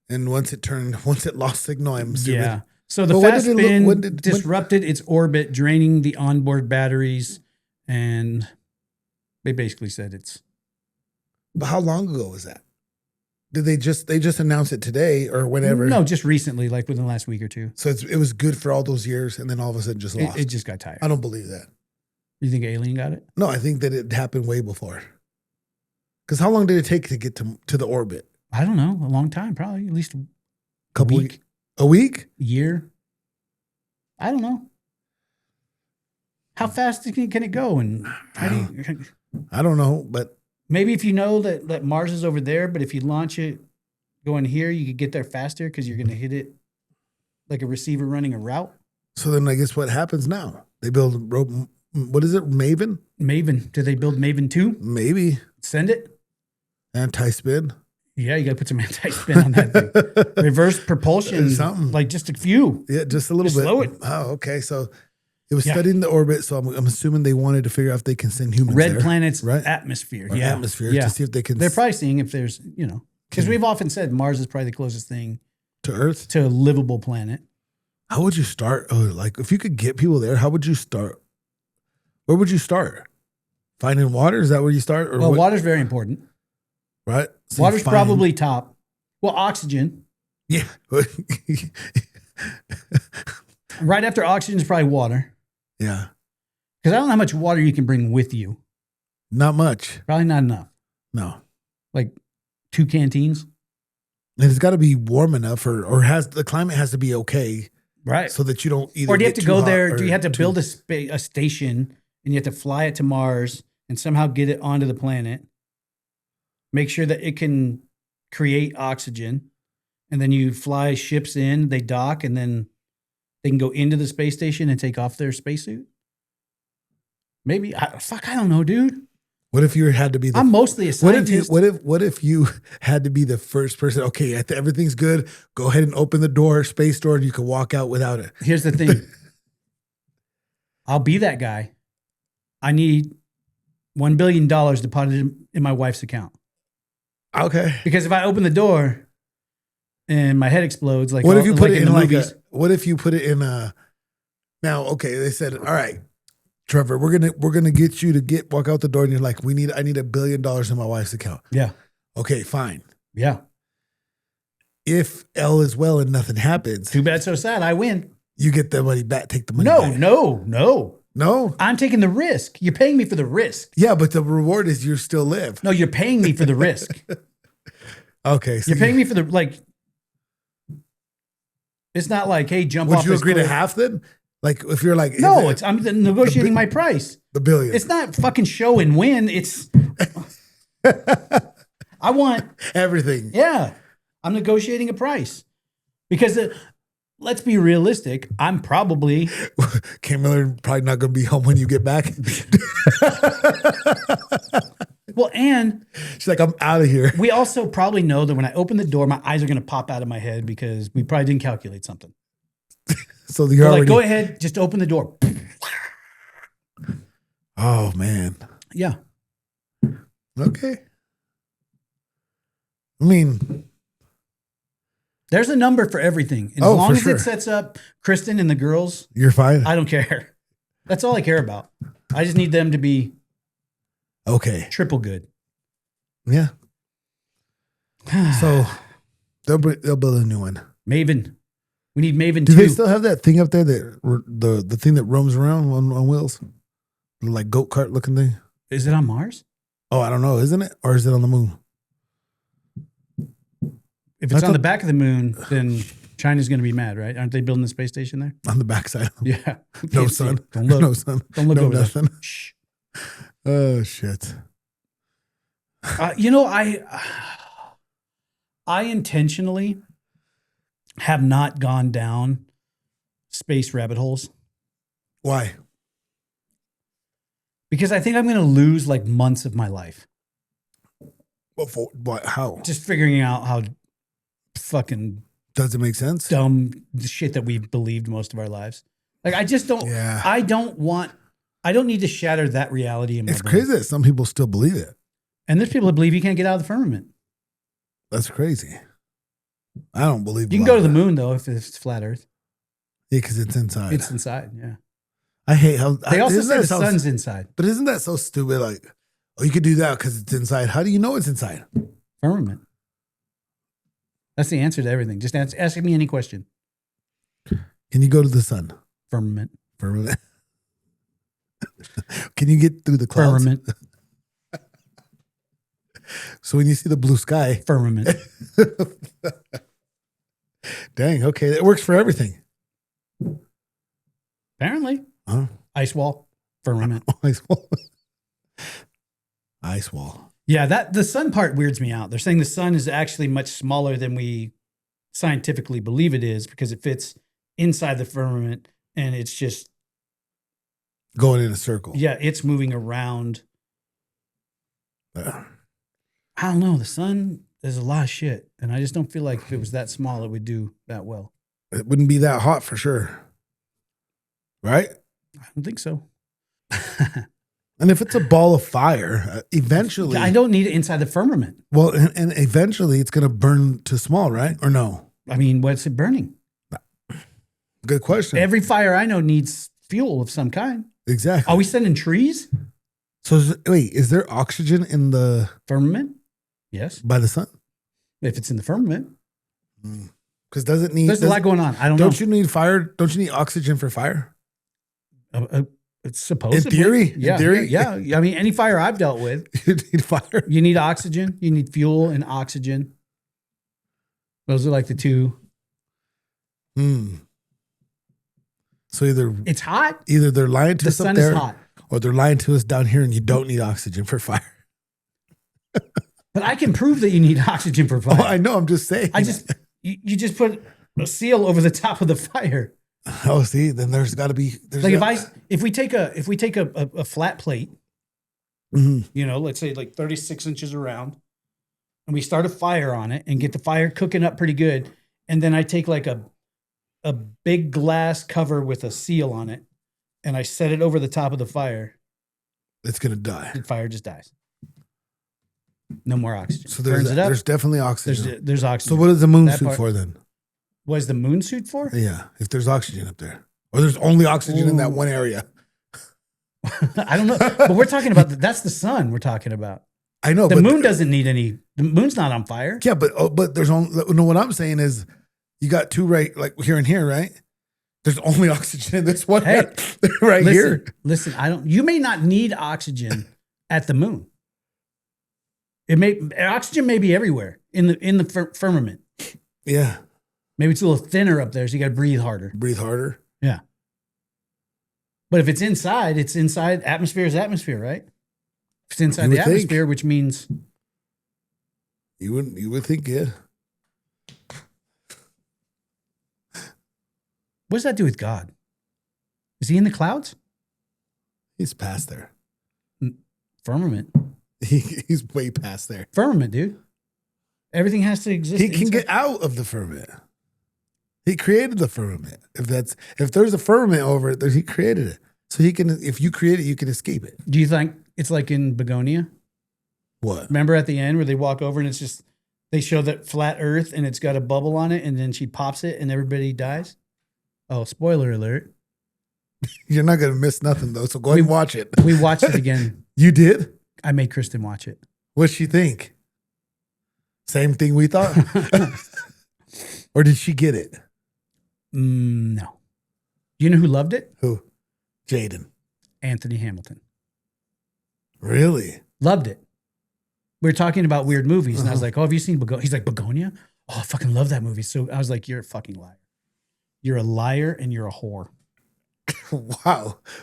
And once it lost signal, I'm assuming. Yeah. So the But when fast did it look- spin when did- disrupted its orbit, draining the onboard batteries, and they basically said it's. But how long ago was that? Did they just announce it today or whenever? No, just recently, like within the last week or two. So it was good for all those years, and then all of a sudden just lost. It just got tired. I don't believe that. You think Alien got it? No, I think that it happened way before. Because how long did it take to get to the orbit? I don't know. A long time, probably at least Couple week. A week? Year. I don't know. How fast can it go? And how do you, I don't know, but maybe if you know that Mars is over there, but if you launch it going here, you could get there faster because you're going to hit it like a receiver running a route. so then I guess what happens now? They build what is it? Maven? Maven. Did they build Maven 2? Maybe. Send it? Anti-spin? Yeah, you got to put some anti-spin on that thing. Reverse propulsion. Something. Like just a few. Yeah, just a little Just bit. slow it. Oh, okay. So it was Yeah. studying the orbit. So I'm assuming they wanted to figure out if they can send humans Red there, planet's right? atmosphere. Or Yeah. atmosphere Yeah. to see if they can They're probably seeing if there's, because Can- we've often said Mars is probably the closest thing to Earth. to a livable planet. How would you start? Oh, like if you could get people there, how would you start? Where would you start? Finding water? Is that where you start? Or Well, what? water's very important. Right? So you Water's find- probably top. Well, oxygen. Yeah. Right after oxygen is probably water. Yeah. Because I don't know how much water you can bring with you. Not much. Probably not enough. No. Like 2 canteens. And it's got to be warm enough, or has the climate has to be okay, Right. so that you don't either. Or do you have get to too go hot there? or Do you have to too- build a station and you have to fly it to Mars and somehow get it onto the planet? Make sure that it can create oxygen. And then you fly ships in, they dock, and then they can go into the space station and take off their spacesuit? Maybe. I don't know, dude. What if you had to be the I'm mostly a scientist. What if you had to be the first person? Okay, everything's good. Go ahead and open the door, space door, and you can walk out without it. Here's the thing. I'll be that guy. I need $1 billion deposited in my wife's account. Okay. Because if I open the door and my head explodes, like What if you put like it in the like movies, what if you put it in a? Now, okay, they said, all right, Trevor, we're gonna get you to walk out the door, and you're like, I need $1 billion in my wife's account. yeah, Okay, fine. yeah. If L is well and nothing happens, Too bad, so sad. I win. you get the money back. Take the money. No, back. no. No. I'm taking the risk. You're paying me for the risk. Yeah, but the reward is you still live. No, you're paying me for the risk. Okay, so You're paying me for the It's not like, hey, jump Would off you this agree to cliff. half then? Like if you're like, No, I'm negotiating my price. The billion. It's not fucking show and win. It's I want everything. Yeah, I'm negotiating a price because let's be realistic. I'm probably Kim Miller probably not going to be home when you get back. Well, and she's like, I'm out of here. We also probably know that when I open the door, my eyes are going to pop out of my head because we probably didn't calculate something. So you're already like, go ahead, just open the door. Oh man. Yeah. Okay. I mean, there's a number for everything. And as long as it sets up Kristen and the girls, you're fine. I don't care. That's all I care about. I just need them to be okay. Triple good. Yeah. So they'll build a new one. Maven. We need Maven 2. Do they still have that thing up there that the thing that roams around on wheels? Like goat cart looking thing? Is it on Mars? Oh, I don't know. Isn't it? Or is it on the moon? If it's on the back of the moon, then China's going to be mad, right? Aren't they building the space station there? On the backside. Yeah. No sun. Don't look. No sun. Don't look over nothing. there. Shh. Oh, shit. I intentionally have not gone down space rabbit holes. Why? Because I think I'm going to lose like months of my life. What? How? Just figuring out how fucking does it make sense? Dumb shit that we've believed most of our lives. Like I just don't. Yeah. I don't need to shatter that reality in my brain. It's crazy that some people still believe it. And there's people that believe you can't get out of the firmament. That's crazy. I don't believe. You can go to the moon though if it's flat Earth. Yeah, because it's inside. It's inside. Yeah. I hate how they also say the sun's inside. But isn't that so stupid? Like, oh, you could do that because it's inside. How do you know it's inside? Firmament. That's the answer to everything. Just ask me any question. Can you go to the sun? Firmament. Firmament. Can you get through the clouds? Firmament. So when you see the blue sky. Firmament. Dang, okay. It works for everything. Apparently. Huh? Ice wall. Firmament. Ice wall. Ice wall. Yeah, the sun part weirds me out. They're saying the sun is actually much smaller than we scientifically believe it is because it fits inside the firmament and it's just going in a circle. Yeah, it's moving around. I don't know. The sun is a lot of shit. And I just don't feel like if it was that small, it would do that well. It wouldn't be that hot for sure. Right? I don't think so. And if it's a ball of fire, eventually... I don't need it inside the firmament. Well, and eventually it's going to burn to small, right? Or no? I mean, what's it burning? Good question. Every fire I know needs fuel of some kind. Exactly. Are we sending trees? So is there oxygen in the... Firmament? Yes. By the sun? If it's in the firmament. Because does it need... There's a lot going on. I don't know. Don't you need fire? Don't you need oxygen for fire? It's supposedly. In theory? Yeah. In theory? Yeah. I mean, any fire I've dealt with. You need fire. You need oxygen. You need fuel and oxygen. Those are like the two. It's So hot. Either they're lying to us up there. The sun is hot. Or they're lying to us down here and you don't need oxygen for fire. But I can prove that you need oxygen for fire. Oh, I know. I'm just saying. You just put a seal over the top of the fire. Oh, see, then there's got to be. If we take a flat plate, let's say like 36 inches around, and we start a fire on it and get the fire cooking up pretty good, and then I take like a big glass cover with a seal on it, and I set it over the top of the fire, it's gonna die. The fire just dies. No more oxygen. So there's definitely oxygen. There's oxygen. So what is the moon suit for then? What is the moon suit for? Yeah, if there's oxygen up there. Or there's only oxygen in that one area. I don't know. But we're talking about, that's the sun we're talking about. I know. The moon doesn't need any, the moon's not on fire. Yeah, but there's only, no, what I'm saying is you got two right, like here and here, right? There's only oxygen in this one right here. Listen, you may not need oxygen at the moon. Oxygen may be everywhere in the firmament. Yeah. Maybe it's a little thinner up there, so you got to breathe harder. Breathe harder? Yeah. But if it's inside, atmosphere is atmosphere, right? If it's inside You the would think. atmosphere, which means You would think, yeah. what does that do with God? Is he in the clouds? He's past there. Firmament. He's way past there. Firmament, dude. Everything has to exist. He can inside. get out of the firmament. He created the firmament. If there's a firmament over it, then he created it. So he can. If you create it, you can escape it. Do you think it's like in Begonia? What? Remember at the end where they walk over and it's just, they show that flat earth and it's got a bubble on it and then she pops it and everybody dies? Oh, spoiler alert. You're not gonna miss nothing though. So go ahead and watch it. We watched it again. You did? I made Kristen watch it. What'd she think? Same thing we thought? Or did she get it? No. You know who loved it? Who? Jaden. Anthony Hamilton. Really? Loved it. We were talking about weird movies and I was like, oh, have you seen Begonia? He's like, Begonia? Oh, I fucking love that movie. So I was like, you're a fucking liar. You're a liar and you're a whore.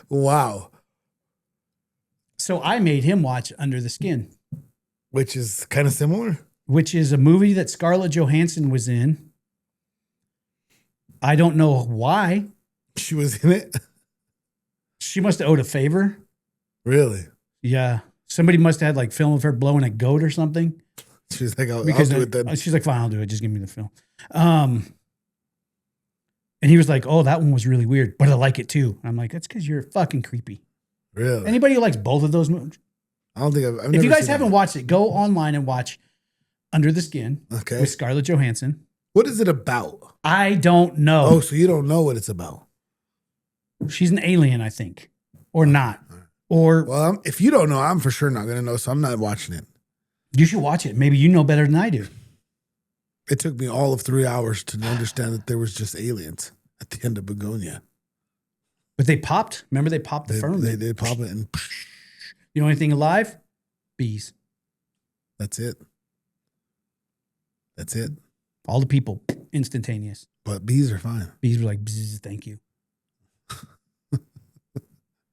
Wow. So I made him watch Under the Skin, Which is kind of similar. which is a movie that Scarlett Johansson was in. I don't know why. She was in it? She must have owed a favor. Really? Yeah. Somebody must have had like film of her blowing a goat or something. She's like, I'll do it then. She's like, fine, I'll do it. Just give me the film. And he was like, oh, that one was really weird, but I like it too. I'm like, that's because you're fucking creepy. Really? Anybody who likes both of those movies. I don't think I've If you never guys seen haven't that. watched it, go online and watch Under the Skin Okay. with Scarlett Johansson. What is it about? I don't know. Oh, so you don't know what it's about. She's an alien, I think, or not. Or Well, if you don't know, I'm for sure not going to know, so I'm not watching it. you should watch it. Maybe you know better than I do. It took me all of 3 hours to understand that there was just aliens at the end of Begonia. But they popped. Remember, they popped the They firmament. did pop it, and You know anything alive? Bees. that's it. That's it. All the people, instantaneous. But bees are fine. Bees were like, bzz, thank you.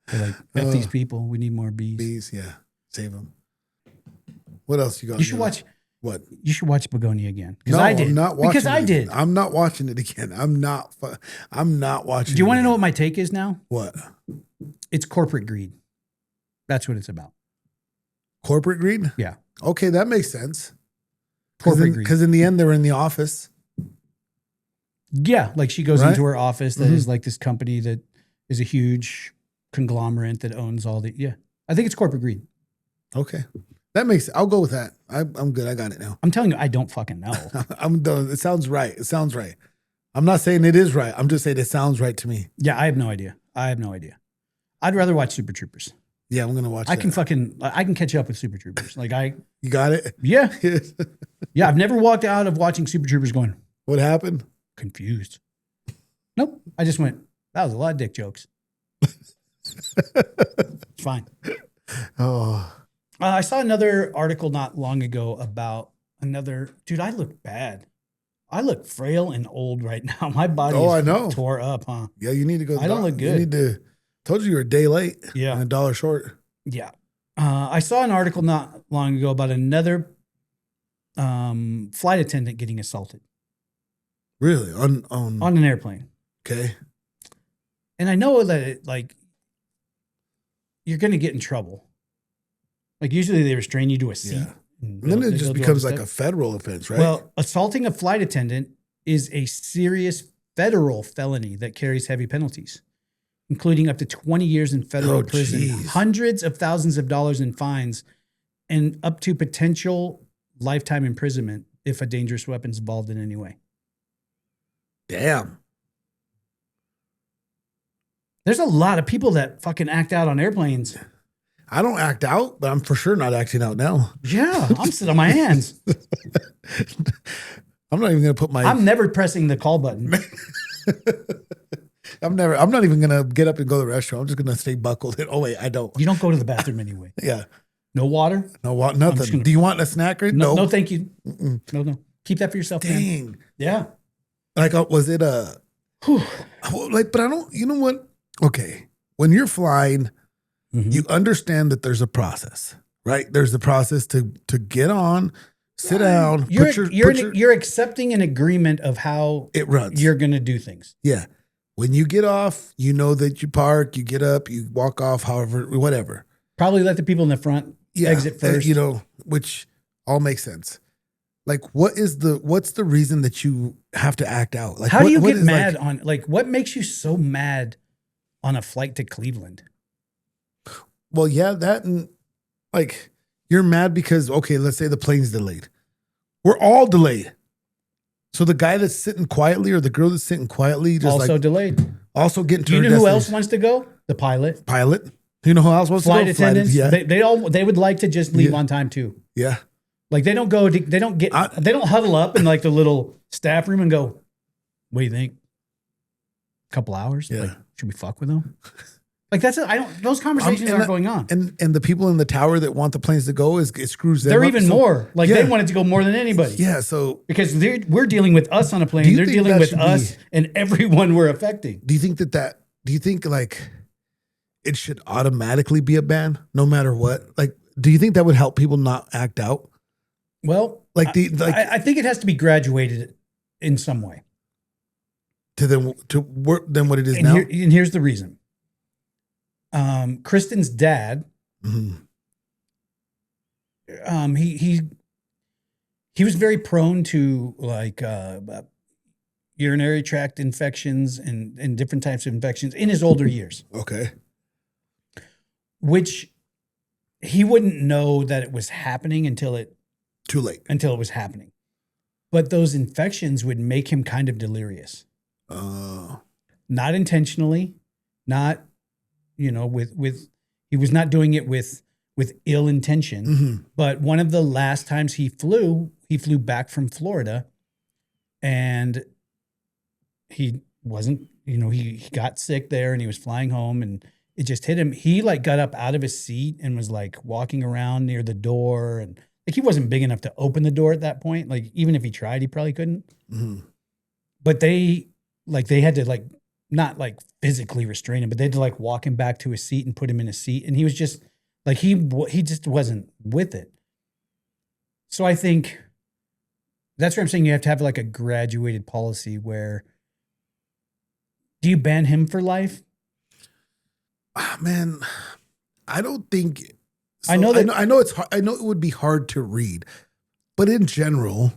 They're like, F these people. We need more bees. Bees, yeah. Save them. What else you got? You should watch. What? You should watch Begonia again because No, I did. I'm not watching because it I again. did. I'm not watching it again. I'm not watching. Do you it want to know again. what my take is now? What? It's corporate greed. That's what it's about. Corporate greed? Yeah. Okay, that makes sense. Corporate greed. Because in the end, they were in the office. Yeah, like she goes Right? into her office that is like this company that is a huge conglomerate that owns all the. Yeah, I think it's corporate greed. Okay, that makes. I'll go with that. I'm good. I got it now. I'm telling you, I don't fucking know. I'm done. It sounds right. It sounds right. I'm not saying it is right. I'm just saying it sounds right to me. Yeah, I have no idea. I'd rather watch Super Troopers. Yeah, I'm gonna watch. I can catch up with Super Troopers. You got it. Yeah. Yeah, I've never walked out of watching Super Troopers going What happened? confused. Nope. I just went, that was a lot of dick jokes. It's fine. Oh, I saw another article not long ago about dude, I look bad. I look frail and old right now. My body is I know. tore up, huh? yeah. You need to go. I don't look good. You need to. Told you you're a day late. Yeah. And $1 short. Yeah. I saw an article not long ago about another flight attendant getting assaulted Really? On on an airplane. Okay. And I know that you're going to get in trouble. Like usually they restrain you to a seat. Yeah. And And then they'll it just do all becomes this like stuff. a federal offense, right? Well, assaulting a flight attendant is a serious federal felony that carries heavy penalties, including up to 20 years in federal prison, geez. hundreds of thousands of dollars in fines, and up to potential lifetime imprisonment if a dangerous weapon is involved in any way. Damn. There's a lot of people that fucking act out on airplanes. I don't act out, but I'm for sure not acting out now. Yeah, I'm sitting on my hands. I'm not even gonna put my. I'm never pressing the call button. I'm not even gonna get up and go to the restroom. I'm just gonna stay buckled. Oh wait, I don't. You don't go to the bathroom anyway. Yeah. No water? No, what? just Nothing. gonna- Do you want a snack? Or No, thank you. Mm-mm. No. Keep that for yourself, man. Dang. Yeah. Like, was it a? Like, but I don't. You know what? Okay. when you're flying, you understand that there's a process, right? There's a process to get on, sit down. You're accepting an agreement of how it runs. You're going to do things. Yeah. When you get off, you know that you park, you get up, you walk off, however, whatever. Probably let the people in the front exit first. Which all makes sense. Like, what's the reason that you have to act out? Like, how do you get mad on, like, what makes you so mad on a flight to Cleveland? Well, yeah, that, and like, you're mad because, okay, let's say the plane's delayed. We're all delayed. So the guy that's sitting quietly or the girl that's sitting quietly just also delayed. Also getting to Do you know who else wants to go? The pilot. Do you know who else wants to go? Flight attendants. Yeah. They would like to just leave on time too. Yeah. Like they don't huddle up in like the little staff room and go, what do you think? A couple hours? Yeah. Like, should we fuck with them? Like those conversations aren't going on. And the people in the tower that want the planes to go, it screws them They're up. even more. Like they want it to go more than anybody. Yeah. So because we're dealing with us on a plane. They're dealing with us and everyone we're affecting. Do you think do you think like it should automatically be a ban no matter what? Like, do you think that would help people not act out? Well, I think it has to be graduated in some way. To work than what it is now. And here's the reason. Kristen's dad, he was very prone to like urinary tract infections and different types of infections in his older years. Okay. Which he wouldn't know that it was happening until it was happening. But those infections would make him kind of delirious. Not intentionally, not with he was not doing it with ill intention. But one of the last times he flew back from Florida, and he wasn't, he got sick there and he was flying home and it just hit him. He like got up out of his seat and was like walking around near the door, and like he wasn't big enough to open the door at that point. Like even if he tried, he probably couldn't. But they had to like not like physically restrain him, but they had to like walk him back to his seat and put him in a seat. And he was just like, he just wasn't with it. So I think that's where I'm saying you have to have like a graduated policy where, do you ban him for life? Man, I don't think. So I know it's hard. I know it would be hard to read, but in general,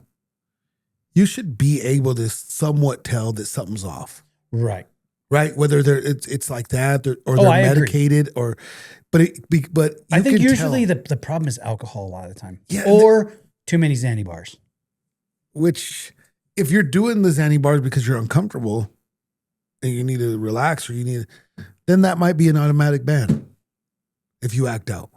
you should be able to somewhat tell that something's off. Right. Right. Whether it's like that or they're medicated or, but I think usually the problem is alcohol a lot of the time. Yeah. Or too many Xanny bars. Which, if you're doing the Xanny bars because you're uncomfortable and you need to relax then that might be an automatic ban if you act out.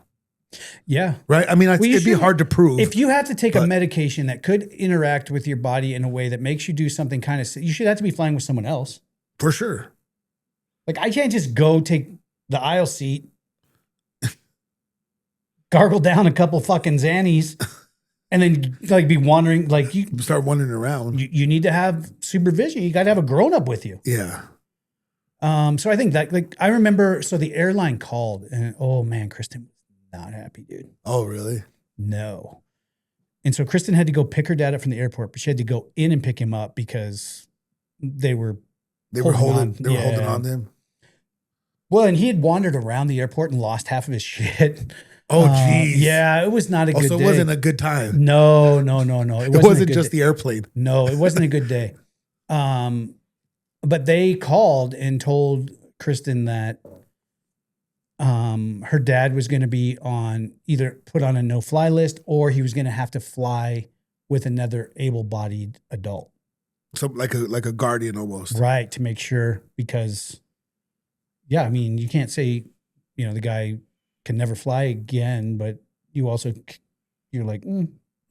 Yeah. Right. I mean, it'd be hard to prove. If you have to take a medication that could interact with your body in a way that makes you do something kind of, you should have to be flying with someone else. For sure. Like I can't just go take the aisle seat, gargle down a couple fucking Xannies, and then like be wandering. Like you start wandering around. You need to have supervision. You got to have a grown up with you. Yeah. So I think that, like, I remember, so the airline called and, oh man, Kristen was not happy, dude. Oh, really? No. And so Kristen had to go pick her dad up from the airport, but she had to go in and pick him up because they were holding on to him. Well, and he had wandered around the airport and lost half of his shit. Oh, geez. Yeah, it was not a good day. So it wasn't a good time. No. It wasn't just the airplane. No, it wasn't a good day. But they called and told Kristen that her dad was going to be either put on a no-fly list or he was going to have to fly with another able-bodied adult. So like a guardian almost. Right, to make sure, because, yeah, I mean, you can't say, the guy can never fly again, but you're like,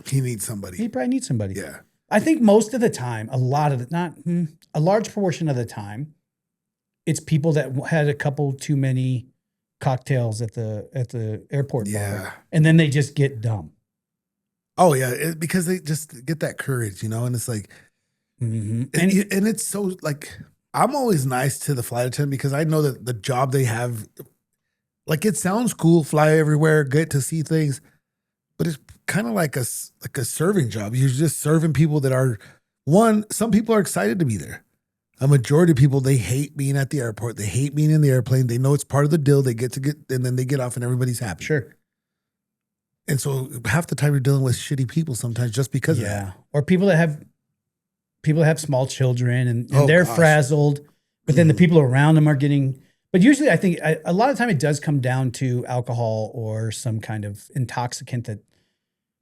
he needs somebody. He probably needs somebody. Yeah. I think most of the time, a large portion of the time, it's people that had a couple too many cocktails at the airport bar, and then they just get dumb. Oh yeah, because they just get that courage, and it's like, and it's so like, I'm always nice to the flight attendant because I know that the job they have, like it sounds cool, fly everywhere, get to see things, but it's kind of like a serving job. You're just serving people that are, some people are excited to be there. A majority of people, they hate being at the airport. They hate being in the airplane. They know it's part of the deal. They get, and then they get off and everybody's happy. Sure. And so half the time you're dealing with shitty people sometimes just because of that. Or people that have small children and they're frazzled, but then the people around them are getting, but usually I think a lot of the time it does come down to alcohol or some kind of intoxicant that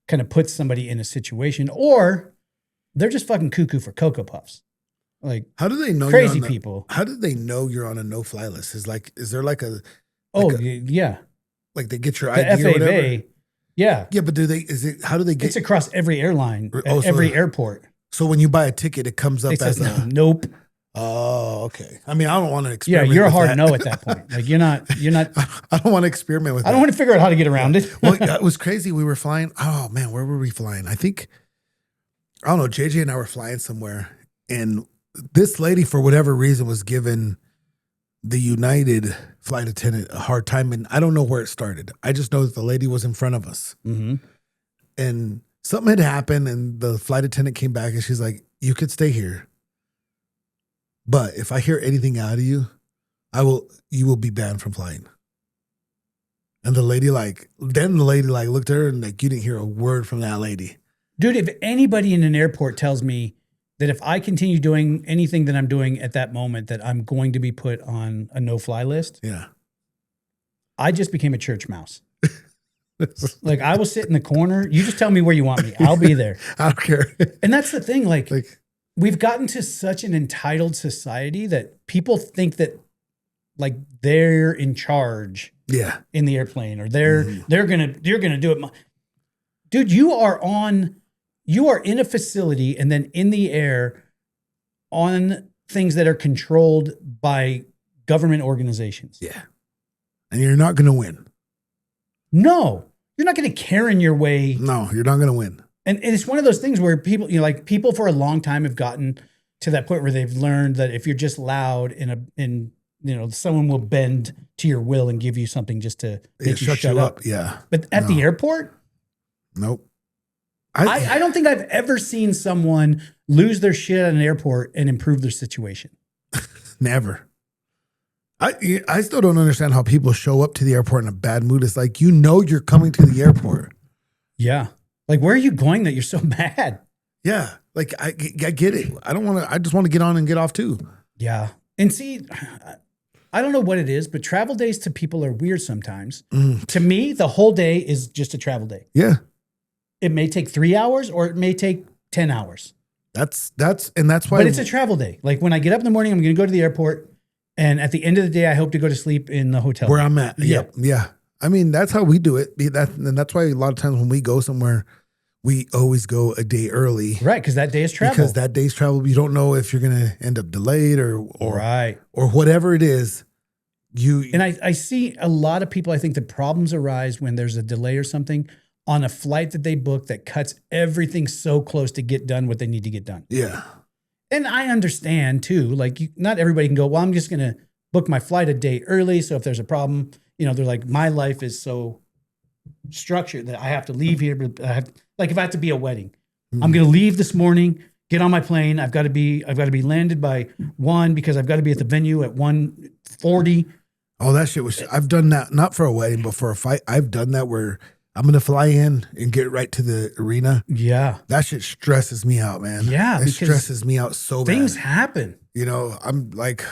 kind of puts somebody in a situation, or they're just fucking cuckoo for Cocoa Puffs. Like, how do they know crazy people? How do they know you're on a no-fly list? Is there like a yeah, like they get your the ID FAA, or whatever? Yeah, but how do they get? It's across every airline, every airport. So when you buy a ticket, it comes up as a nope. Oh, okay. I mean, I don't want to experiment. Yeah, you're a hard that. no at that point. Like you're not. I don't want to experiment with. I don't want to figure out how to get around it. Well, it was crazy. We were flying. Oh man, where were we flying? I think I don't know. JJ and I were flying somewhere, and this lady, for whatever reason, was given the United flight attendant a hard time, and I don't know where it started. I just know that the lady was in front of us, and something had happened, and the flight attendant came back, and she's like, "You could stay here, but if I hear anything out of you, you will be banned from flying." And the lady looked at her and like, you didn't hear a word from that lady. Dude, if anybody in an airport tells me that if I continue doing anything that I'm doing at that moment, that I'm going to be put on a no-fly list. Yeah. I just became a church mouse. Like I will sit in the corner. You just tell me where you want me. I'll be there. I don't care. And that's the thing. Like we've gotten to such an entitled society that people think that like they're in charge in the airplane or you're going to do it. Dude, you are in a facility and then in the air on things that are controlled by government organizations. Yeah. And you're not going to win. No, you're not going to Karen your way. No, you're not going to win. And it's one of those things where people, people for a long time have gotten to that point where they've learned that if you're just loud someone will bend to your will and give you something just to make you shut up. Yeah. But at the airport? Nope. I don't think I've ever seen someone lose their shit at an airport and improve their situation. Never. I still don't understand how people show up to the airport in a bad mood. It's like, you're coming to the airport. Yeah. Like, where are you going that you're so mad? Yeah. Like, I get it. I just want to get on and get off too. Yeah. And see, I don't know what it is, but travel days to people are weird sometimes. To me, the whole day is just a travel day. Yeah. It may take 3 hours or it may take 10 hours. That's why. But it's a travel day. Like when I get up in the morning, I'm going to go to the airport. And at the end of the day, I hope to go to sleep in the hotel where I'm at. Yep. Yeah. I mean, that's how we do it. And that's why a lot of times when we go somewhere, we always go a day early. Right. Because that day is travel. Because that day's travel, you don't know if you're going to end up delayed or whatever it is. And I see a lot of people, I think the problems arise when there's a delay or something on a flight that they book that cuts everything so close to get done what they need to get done. Yeah. And I understand too, like not everybody can go, well, I'm just going to book my flight a day early. So if there's a problem, they're like, my life is so structured that I have to leave here. But if I have to be a wedding, I'm going to leave this morning, get on my plane. I've got to be landed by 1 because I've got to be at the venue at 1:40. Oh, that shit I've done that, not for a wedding, but for a fight. I've done that where I'm going to fly in and get right to the arena. Yeah. That shit stresses me out, man. Yeah. It stresses me out so bad. Things happen. I'm like,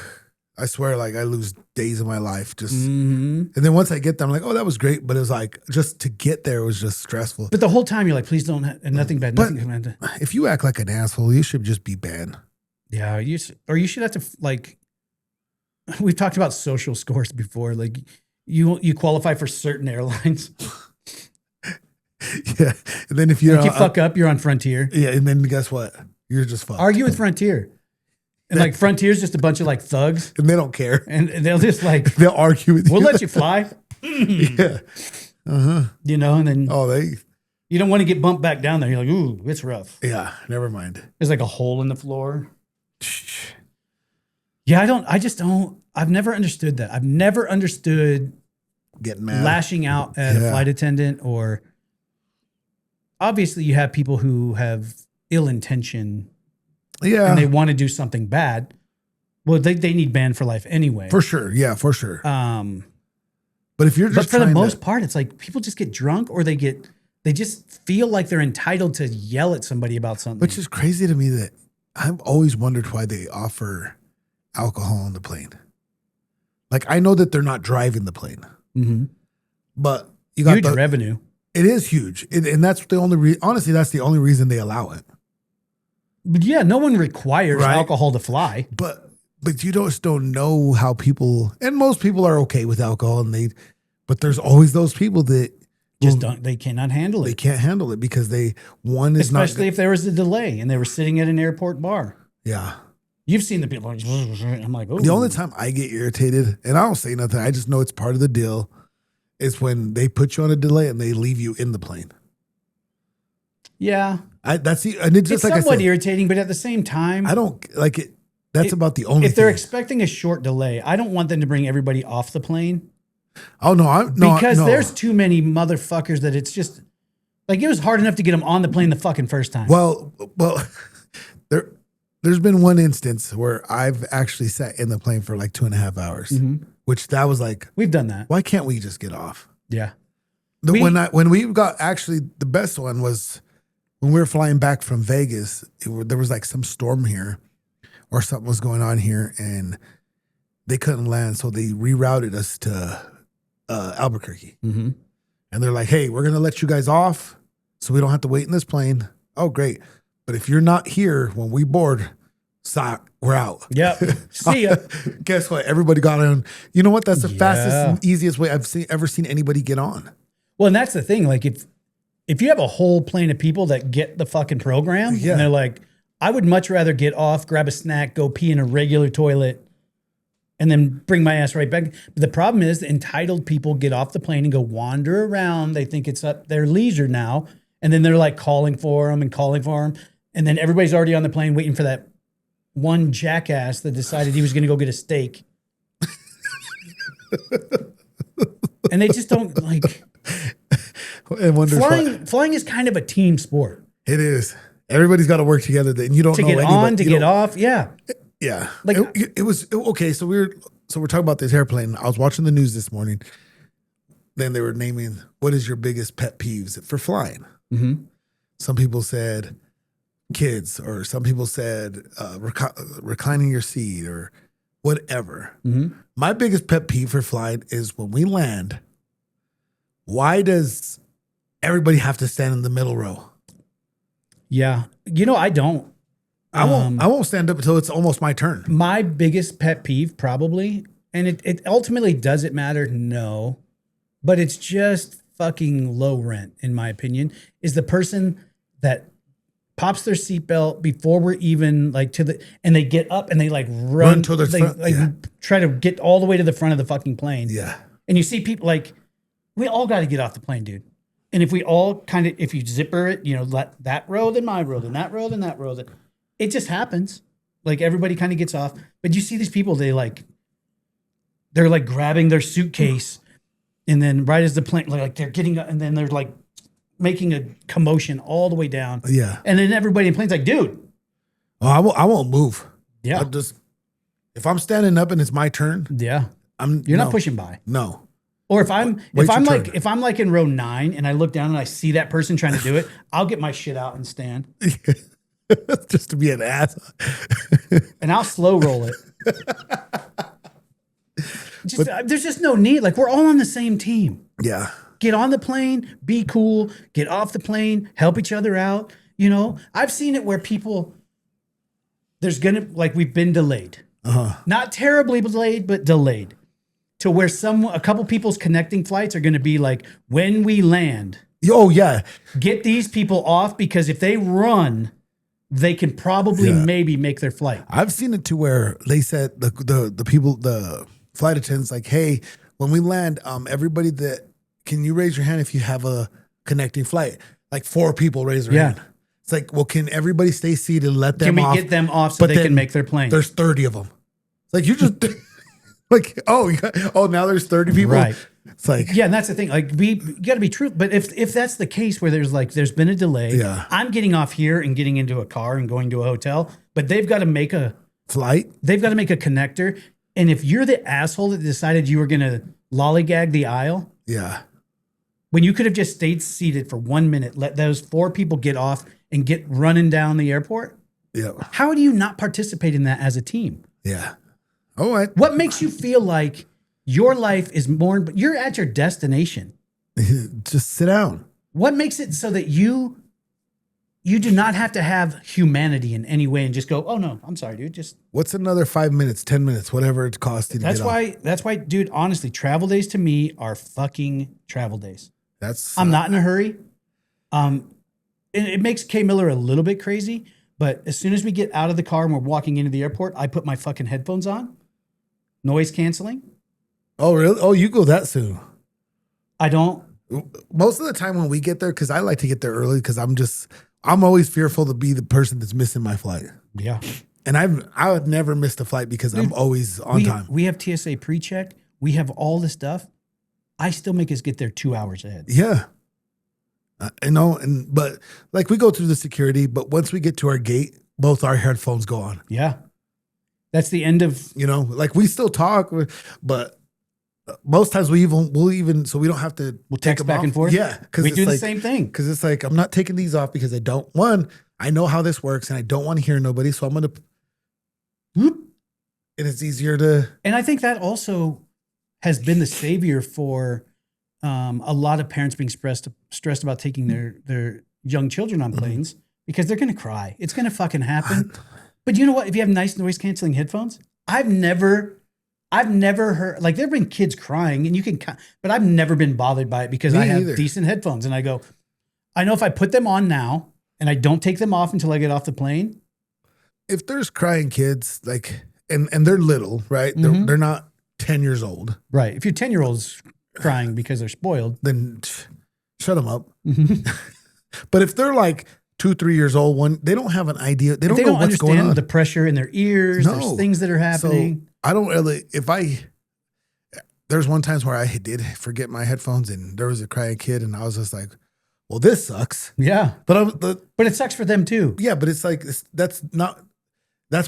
I swear, like I lose days of my life just, and then once I get there, I'm like, oh, that was great. But it was like, just to get there was just stressful. But the whole time you're like, please don't, and nothing bad, nothing bad. If you act like an asshole, you should just be banned. Yeah. You should have to we've talked about social scores before. Like you qualify for certain airlines. Yeah. And then if you fuck up, you're on Frontier. Yeah. And then guess what? You're just fucked. Argue with Frontier. And Frontier's just a bunch of thugs. And they don't care. And they'll just they'll argue with you. We'll let you fly. Yeah. Uh-huh. And then you don't want to get bumped back down there. You're like, ooh, it's rough. Yeah. Never mind. There's like a hole in the floor. Yeah, I just don't. I've never understood that. I've never understood Getting mad. lashing out at a flight attendant, or obviously you have people who have ill intention. Yeah. And they want to do something bad. Well, they need banned for life anyway. For sure. Yeah, for sure. But if you're just for the most part, it's like people just get drunk, or they just feel like they're entitled to yell at somebody about something. Which is crazy to me that I've always wondered why they offer alcohol on the plane. Like, I know that they're not driving the plane, but you got huge revenue. It is huge. And that's the only honestly, that's the only reason they allow it. But yeah, no one requires alcohol to fly. But you just don't know how people, and most people are okay with alcohol, but there's always those people that just they cannot handle it. They can't handle it because especially if there was a delay and they were sitting at an airport bar. Yeah. You've seen the people. I'm like, oh. The only time I get irritated, and I don't say nothing, I just know it's part of the deal, is when they put you on a delay and they leave you in the plane. Yeah. And it's somewhat irritating, but at the same time, I don't like it. That's about the only If they're expecting a short delay, I don't want them to bring everybody off the plane. Oh, no. Because there's too many motherfuckers that it's just, like, it was hard enough to get them on the plane the fucking first time. Well, there's been one instance where I've actually sat in the plane for like 2.5 hours, which that was like, we've done that. Why can't we just get off? Yeah. When we got, actually the best one was when we were flying back from Vegas, there was like some storm here or something was going on here and they couldn't land. So they rerouted us to Albuquerque. And they're like, hey, we're going to let you guys off so we don't have to wait in this plane. Oh, great. But if you're not here when we board, we're out. Yep. See ya. Guess what? Everybody got on. You know what? That's the fastest and easiest way I've ever seen anybody get on. Well, and that's the thing. Like, if you have a whole plane of people that get the fucking program, and they're like, I would much rather get off, grab a snack, go pee in a regular toilet, and then bring my ass right back. But the problem is the entitled people get off the plane and go wander around. They think it's up their leisure now. And then they're like calling for them. And then everybody's already on the plane waiting for that one jackass that decided he was going to go get a steak. And they just don't like. Flying is kind of a team sport. It is. Everybody's got to work together. And you don't know to get on, to get off. Yeah. Yeah. Like it was okay. So we're talking about this airplane. I was watching the news this morning. Then they were naming what is your biggest pet peeves for flying. Some people said kids, or some people said reclining your seat, or whatever. My biggest pet peeve for flying is when we land. Why does everybody have to stand in the middle row? Yeah, I don't. I won't stand up until it's almost my turn. My biggest pet peeve, probably, and it ultimately, does it matter? No, but it's just fucking low rent, in my opinion, is the person that pops their seatbelt before we're even like and they get up and they like run to the front. Try to get all the way to the front of the fucking plane. Yeah. And you see people like, we all got to get off the plane, dude. And if we all if you zipper it, let that row, then my row, then that row, then that row, then it just happens. Like everybody kind of gets off, but you see these people, they're like grabbing their suitcase. And then right as the plane, like they're getting up, and then they're like making a commotion all the way down. Yeah. And then everybody in the plane's like, dude. Oh, I won't move. Yeah. If I'm standing up and it's my turn. Yeah. You're not pushing by. No. Or if I'm like in row 9 and I look down and I see that person trying to do it, I'll get my shit out and stand. Just to be an ass. And I'll slow roll it. There's just no need. Like, we're all on the same team. Yeah. Get on the plane, be cool, get off the plane, help each other out. I've seen it where people, we've been delayed. Not terribly delayed, but delayed. To where a couple people's connecting flights are going to be like, when we land. Oh, yeah. Get these people off, because if they run, they can probably maybe make their flight. I've seen it to where they said the people, the flight attendants, like, hey, when we land, everybody can you raise your hand if you have a connecting flight? Like 4 people raise their hand. It's like, well, can everybody stay seated and let them off? Can we get them off so they can make their plane? There's 30 of them. like you just like, now there's 30 people. Right. It's like, Yeah, and that's the thing. Like, you got to be true. But if that's the case where there's been a delay, Yeah. I'm getting off here and getting into a car and going to a hotel, but they've got to make a flight. They've got to make a connector. And if you're the asshole that decided you were going to lollygag the aisle, Yeah. when you could have just stayed seated for 1 minute, let those 4 people get off and get running down the airport. Yeah. How do you not participate in that as a team? Yeah. All right. What makes you feel like your life is more, but you're at your destination? Just sit down. What makes it so that you do not have to have humanity in any way and just go, oh no, I'm sorry, dude. Just What's another 5 minutes, 10 minutes, whatever it costs you to that's get why off? that's why, dude, honestly, travel days to me are fucking travel days. That's I'm not in a hurry. And it makes Kay Miller a little bit crazy, but as soon as we get out of the car and we're walking into the airport, I put my fucking headphones on, noise canceling. Oh, really? Oh, you go that soon. I don't. Most of the time when we get there, because I like to get there early because I'm always fearful to be the person that's missing my flight. Yeah. And I've never missed a flight because I'm always on time. We have TSA pre-check. We have all the stuff. I still make us get there 2 hours ahead. Yeah. But like we go through the security, but once we get to our gate, both our headphones go on. Yeah. That's the end of, Like we still talk, but most times we'll even, so we don't have to we'll text back and forth. Yeah. We do the same thing. Cause it's like, I'm not taking these off because I know how this works and I don't want to hear nobody. So I'm going to, and it's easier to. And I think that also has been the savior for a lot of parents being stressed about taking their young children on planes because they're going to cry. It's going to fucking happen. But you know what? If you have nice noise canceling headphones, I've never heard, like there've been kids crying and but I've never been bothered by it because I have decent headphones and I go, I know if I put them on now and I don't take them off until I get off the plane. If there's crying kids, like, and they're little, right? They're not 10 years old. Right. If your 10-year-old's crying because they're spoiled, then shut them up. But if they're like 2, 3 years old, they don't have an idea. They don't know what's going on. Understand the pressure in their ears. No. There's things that are happening. So I don't really, there's one time where I did forget my headphones and there was a crying kid and I was just like, well, this sucks. Yeah. But it sucks for them too. Yeah. But it's like, that's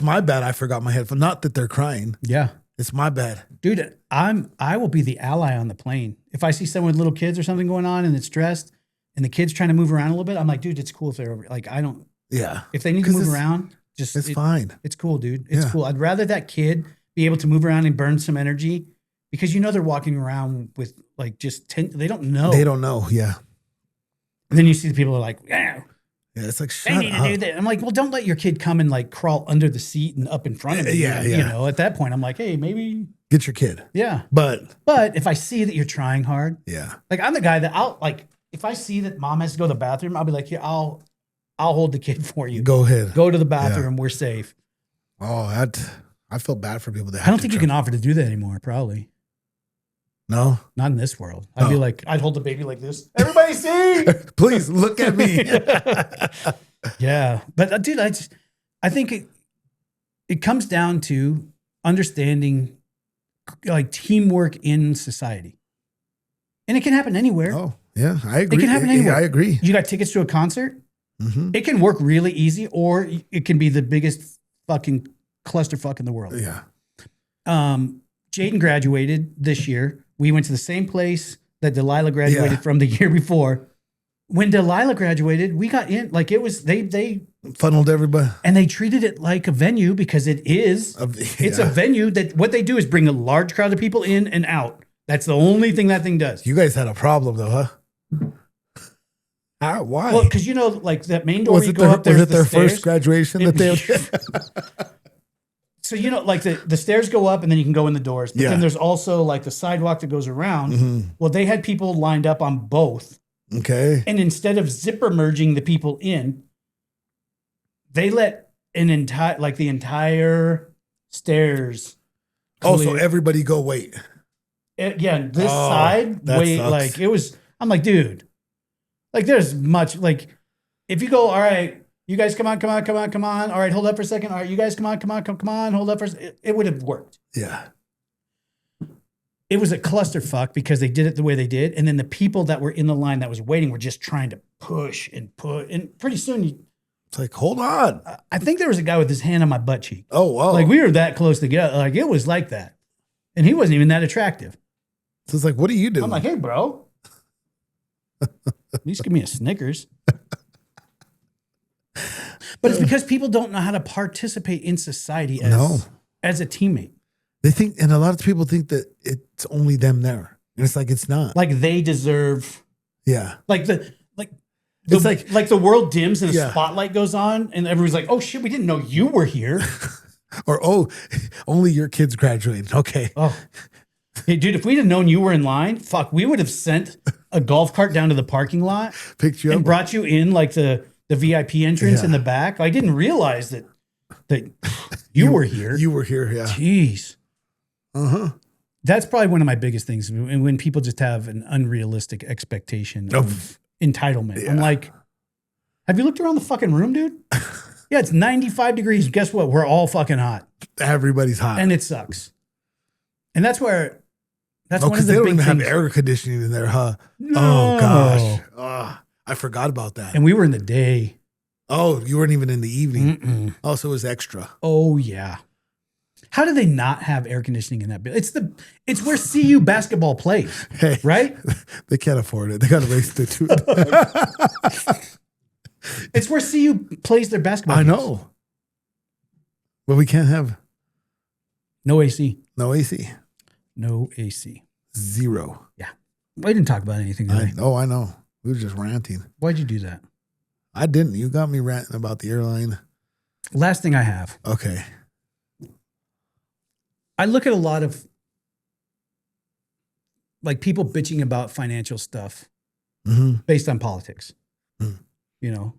my bad. I forgot my headphones. Not that they're crying. Yeah. It's my bad. Dude, I will be the ally on the plane. If I see someone with little kids or something going on and it's stressed and the kid's trying to move around a little bit, I'm like, dude, it's cool if they're over. Like, I don't. Yeah. If they need to move around, it's fine. It's cool, dude. It's cool. I'd rather that kid be able to move around and burn some energy because they're walking around with like just they don't know. They don't know. Yeah. And then you see the people are like, yeah. Yeah, it's like, shut they need up. to do that. I'm like, well, don't let your kid come and like crawl under the seat and up in front of you. Yeah. At that point, I'm like, hey, maybe get your kid. Yeah. But if I see that you're trying hard, yeah. Like I'm the guy that I'll like, if I see that mom has to go to the bathroom, I'll be like, yeah, I'll hold the kid for you. Go ahead. Go to the bathroom. Yeah. We're safe. Oh, I feel bad for people that I don't think you can offer to do that anymore, probably. No? Not in this world. I'd be like, I'd hold the baby like this. Everybody see? Please look at me. Yeah. But dude, I think it comes down to understanding like teamwork in society. And it can happen anywhere. Oh, yeah. I agree. It can happen anywhere. I agree. You got tickets to a concert? Mm-hmm. It can work really easy, or it can be the biggest fucking clusterfuck in the world. Yeah. Jaden graduated this year. We went to the same place that Delilah graduated from the year before. When Delilah graduated, we got in, like it was, they funneled everybody. And they treated it like a venue because it is. It's a venue that what they do is bring a large crowd of people in and out. That's the only thing that thing does. You guys had a problem though, huh? Why? Well, because like that main door, was it their first graduation that they So, like the stairs go up and then you can go in the doors. But then there's also like the sidewalk that goes around. Mm-hmm. Well, they had people lined up on both. Okay. And instead of zipper merging the people in, they let the entire stairs clear. Oh, so everybody go wait. This side wait. Sucks. Like it was, I'm like, dude, like there's much, like if you go, all right, You guys, come on. All right, hold up for a second. All right, you guys, come on. Hold up for a second. It would have worked. Yeah. It was a clusterfuck because they did it the way they did. And then the people that were in the line that was waiting were just trying to push and put. And pretty soon, It's like, hold on. I think there was a guy with his hand on my butt cheek. Oh, wow. Like we were that close together. Like it was like that. And he wasn't even that attractive. So it's like, what are you doing? I'm like, hey, bro. At least give me a Snickers. But it's because people don't know how to participate in society as a teammate. They think, and a lot of people think that it's only them there. And it's like, it's not. Like they deserve. Yeah. It's like the world dims and a spotlight goes on and everyone's like, oh shit, we didn't know you were here. Or, oh, only your kids graduated. Okay. Oh, hey, dude, if we'd have known you were in line, fuck, we would have sent a golf cart down to the parking lot, picked you and up, brought you in like the VIP entrance in the back. I didn't realize that you were here. You were here, yeah. Jeez. That's probably one of my biggest things. And when people just have an unrealistic expectation of entitlement, I'm like, have you looked around the fucking room, dude? Yeah, it's 95 degrees. Guess what? We're all fucking hot. Everybody's hot. And it sucks. And that's one of the they don't big even have things. air conditioning in there, huh? No. Oh, gosh. I forgot about that. And we were in the day. Oh, you weren't even in the evening. Mm-mm. Oh, so it was extra. Oh, yeah. How do they not have air conditioning in that building? It's where CU basketball plays, Hey, right? They can't afford it. They got to raise the two. It's where CU plays their basketball I games. know. But we can't have No AC. no AC. No AC. Zero. Yeah. We didn't talk about anything today. I know. We were just ranting. Why'd you do that? I didn't. You got me ranting about the airline. Last thing I have. Okay. I look at a lot of like people bitching about financial stuff based on politics. You know,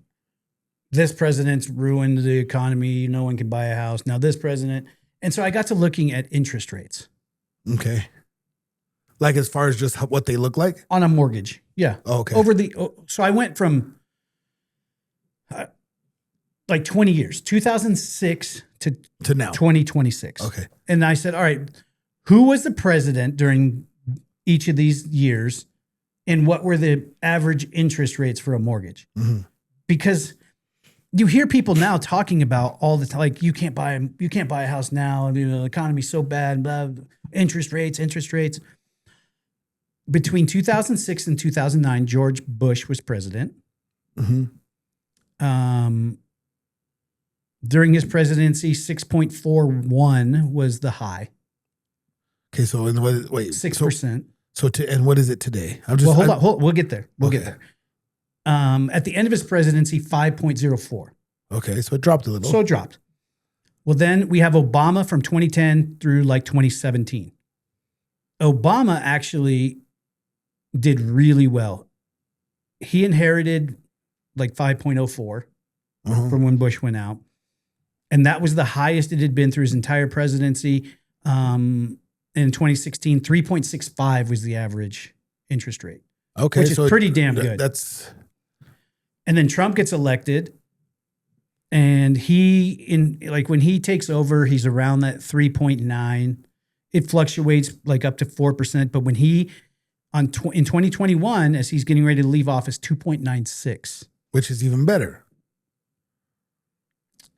this president's ruined the economy. No one can buy a house. Now this president. And so I got to looking at interest rates. Okay. Like as far as just what they look like? On a mortgage. Yeah. Oh, okay. So I went from like 20 years, 2006 to now 2026. Okay. And I said, all right, who was the president during each of these years and what were the average interest rates for a mortgage? Because you hear people now talking about all the time, like you can't buy a house now. You know, the economy's so bad, blah, interest rates. Between 2006 and 2009, George Bush was president. During his presidency, 6.41 was the high. Okay, so wait, 6%. And what is it today? Hold on. We'll get there. We'll get there. At the end of his presidency, 5.04. Okay, so it dropped a little. So it dropped. Well, then we have Obama from 2010 through like 2017. Obama actually did really well. He inherited like 5.04 from when Bush went out. And that was the highest it had been through his entire presidency. In 2016, 3.65 was the average interest rate. Okay, which is pretty damn good. And then Trump gets elected, and when he takes over, he's around that 3.9. It fluctuates like up to 4%, but when in 2021, as he's getting ready to leave office, 2.96, which is even better.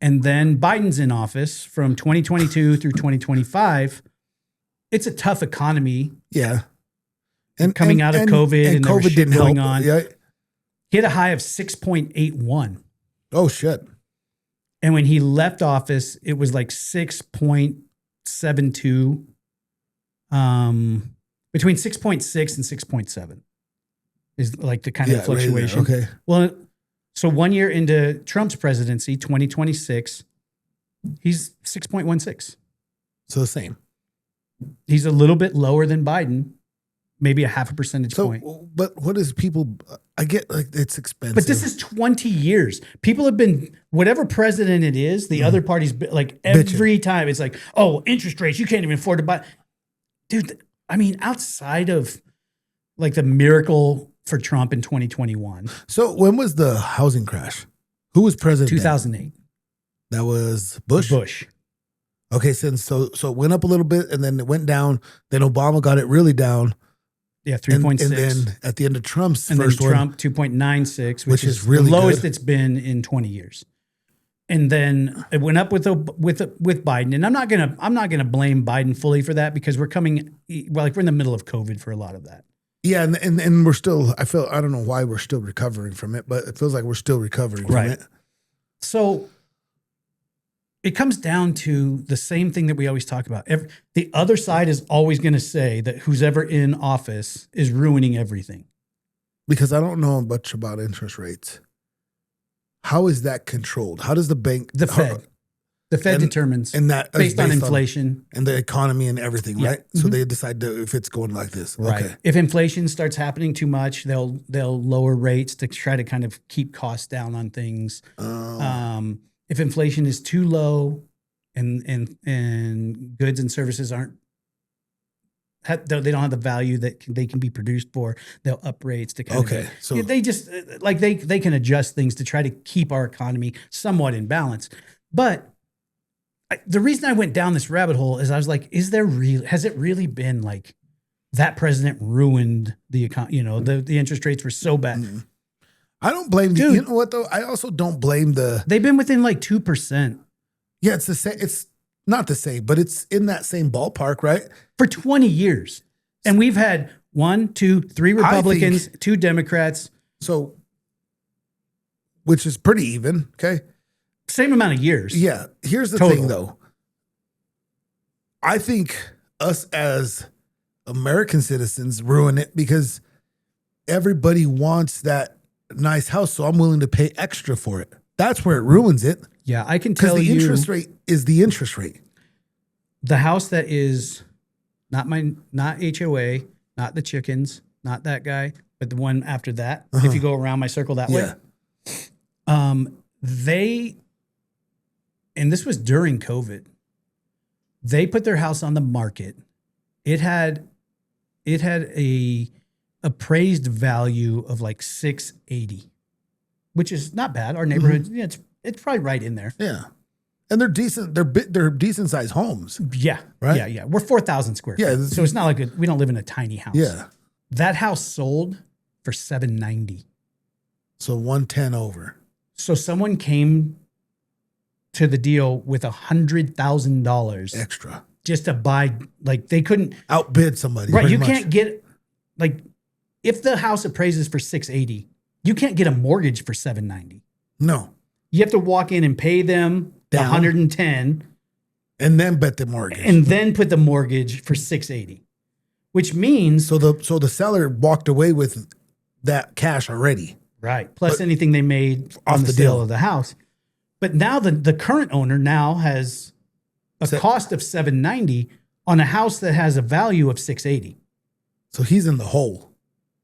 And then Biden's in office from 2022 through 2025. It's a tough economy. Yeah. And coming out of COVID and COVID didn't going help. on. Yeah. He had a high of 6.81. Oh, shit. And when he left office, it was like 6.72. Between 6.6 and 6.7 is like the kind of fluctuation. Right. Okay. Well, so 1 year into Trump's presidency, 2026, he's 6.16. So the same. He's a little bit lower than Biden, maybe a half a percentage point. But what is people, I get like it's expensive. But this is 20 years. People have been, whatever president it is, the other party's like every time it's like, oh, interest rates, you can't even afford to buy. Dude, I mean, outside of like the miracle for Trump in 2021. So when was the housing crash? Who was president? 2008. That was Bush? Bush. Okay, so it went up a little bit and then it went down. Then Obama got it really down. Yeah, 3.6. And then at the end of Trump's and first then Trump, one. 2.96, Which is really the lowest good. it's been in 20 years. And then it went up with Biden. And I'm not gonna blame Biden fully for that because we're in the middle of COVID for a lot of that. Yeah, and we're still, I don't know why we're still recovering from it, but it feels like we're still recovering from it. So it comes down to the same thing that we always talk about. The other side is always going to say that who's ever in office is ruining everything. Because I don't know much about interest rates. How is that controlled? How does the bank... The Fed determines and that based on inflation. And the economy and everything, right? So they decide if it's going like this. Right. Okay. If inflation starts happening too much, they'll lower rates to try to kind of keep costs down on things. If inflation is too low and goods and services they don't have the value that they can be produced for, they'll up rates to kind of. So they just they can adjust things to try to keep our economy somewhat in balance. But the reason I went down this rabbit hole is I was like, has it really been like that president ruined the economy? The interest rates were so bad. Mm-hmm. I don't blame you know what though? I also don't blame they've been within like 2%. Yeah, it's the same. It's not the same, but it's in that same ballpark, right? For 20 years. And we've had 1, 2, 3 Republicans, 2 Democrats. So, which is pretty even, okay? Same amount of years. Yeah. Here's the thing though. I think us as American citizens ruin it because everybody wants that nice house, so I'm willing to pay extra for it. That's where it ruins it. Yeah, I can tell you. Because the interest rate is the interest rate. The house that is not HOA, not the chickens, not that guy, but the one after that. If you go around my circle that way. And this was during COVID. They put their house on the market. It had a appraised value of like $680, which is not bad. Our neighborhood, it's probably right in there. Yeah, and they're decent. They're decent sized homes. Yeah, right. Yeah. We're 4,000 square feet. Yeah, so it's not like we don't live in a tiny house. Yeah, that house sold for $790. So 110 over. So someone came to the deal with $100,000 extra just to buy. Like they couldn't outbid somebody. Right, you can't get like. If the house appraises for $680, you can't get a mortgage for $790. No. You have to walk in and pay them $110 and then bet the mortgage. And then put the mortgage for $680. Which means so the seller walked away with that cash already. Right. Plus anything they made on the sale of the house. But now the current owner now has a cost of $790 on a house that has a value of $680. So he's in the hole.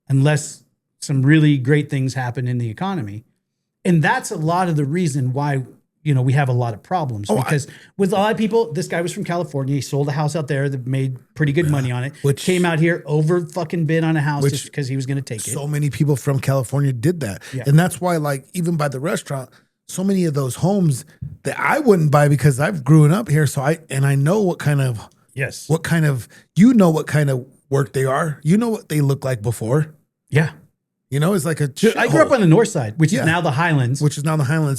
Unless some really great things happen in the economy. And that's a lot of the reason why, we have a lot of problems. Because with a lot of people, this guy was from California. He sold a house out there that made pretty good money on it. Which came out here over fucking bid on a house just because he was going to take it. So many people from California did that. Yeah. And that's why, like, even by the restaurant, so many of those homes that I wouldn't buy because I've grown up here. So I know what kind of work they are. You know what they look like before. Yeah. It's like I grew up on the north side, which is now the Highlands.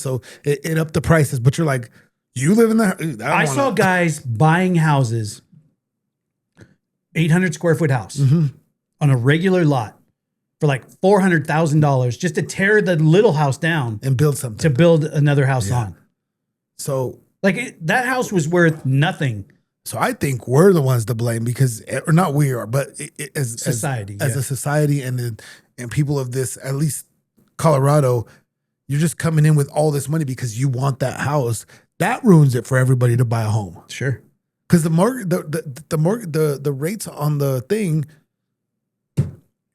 So it upped the prices, but you're like, you live in the... I saw guys buying houses, 800 square foot house on a regular lot for like $400,000 just to tear the little house down and build something. To build another house on. So that house was worth nothing. So I think we're the ones to blame because, or not we are, but as society, as a society and people of this, at least Colorado, you're just coming in with all this money because you want that house. That ruins it for everybody to buy a home. Sure, because the rates on the thing,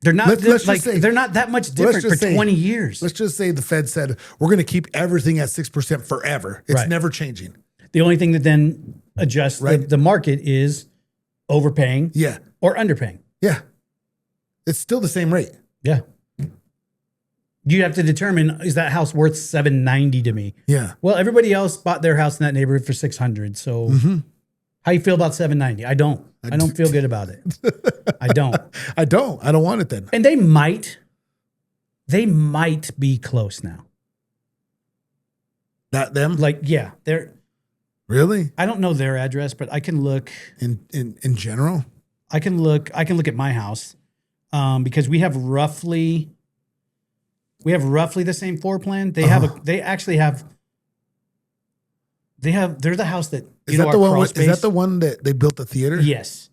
they're not they're not that much different for 20 years. Let's just say the Fed said we're going to keep everything at 6% forever. It's never changing. The only thing that then adjusts the market is overpaying or underpaying. Yeah. It's still the same rate. Yeah. You have to determine, is that house worth $790 to me? Yeah. Well, everybody else bought their house in that neighborhood for $600. So how you feel about $790? I don't feel good about it. I don't. I don't want it then. And they might be close now. Not them? Like, yeah, they're Really? I don't know their address, but I can look In general? I can look at my house. Because we have roughly the same floor plan. They're the house that Is that the one that they built the theater? Yes.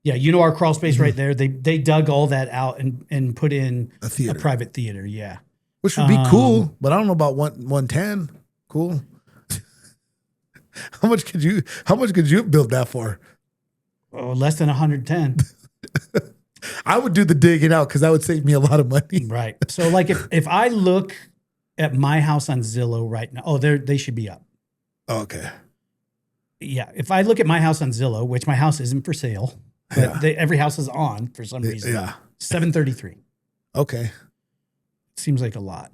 Yeah, our crawl space right there. They dug all that out and put in A theater. a private theater. Yeah. Which would be cool, but I don't know about 110. Cool. How much could you build that for? Oh, less than 110. I would do the digging out because that would save me a lot of money. Right. So like if I look at my house on Zillow right now, they should be up. Okay. Yeah. If I look at my house on Zillow, which my house isn't for sale, but every house is on for some reason. Yeah. 733. Okay. Seems like a lot.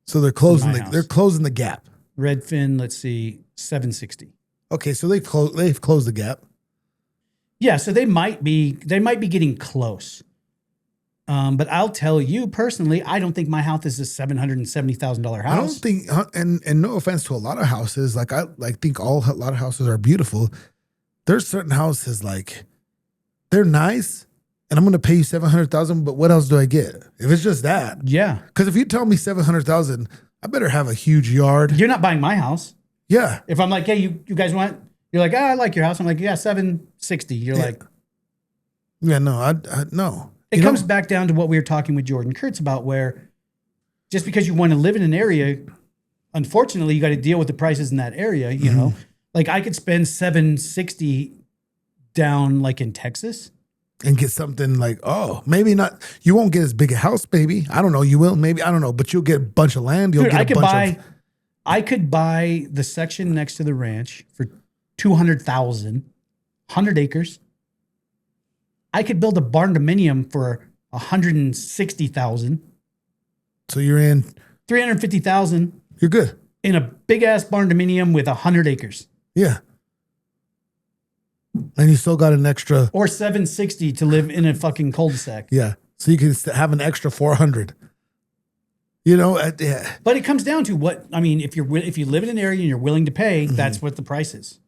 So they're closing the gap. Redfin, let's see, 760. Okay, so they've closed the gap. Yeah, so they might be getting close. But I'll tell you personally, I don't think my house is a $770,000 house. I don't think, and no offense to a lot of houses, like I think a lot of houses are beautiful. There's certain houses like they're nice, and I'm going to pay you $700,000. But what else do I get if it's just that? Yeah, because if you tell me $700,000, I better have a huge yard. You're not buying my house. Yeah. If I'm like, hey, you guys want? You're like, I like your house. I'm like, yeah, 760. You're like, yeah, no, I no. It comes back down to what we were talking with Jordan Kurtz about, where just because you want to live in an area, unfortunately, you got to deal with the prices in that area. You know, like I could spend 760 down like in Texas and get something like, maybe not. You won't get as big a house, baby. I don't know. You will, maybe. I don't know. But you'll get a bunch of land. You'll get a bunch of. I could buy the section next to the ranch for $200,000, 100 acres. I could build a barn dominium for $160,000. So you're in $350,000. You're good in a big ass barn dominium with 100 acres. Yeah, and you still got an extra or 760 to live in a fucking cul-de-sac. Yeah, so you can have an extra 400. You know, yeah. But it comes down to what I mean. If you live in an area and you're willing to pay, that's what the price is.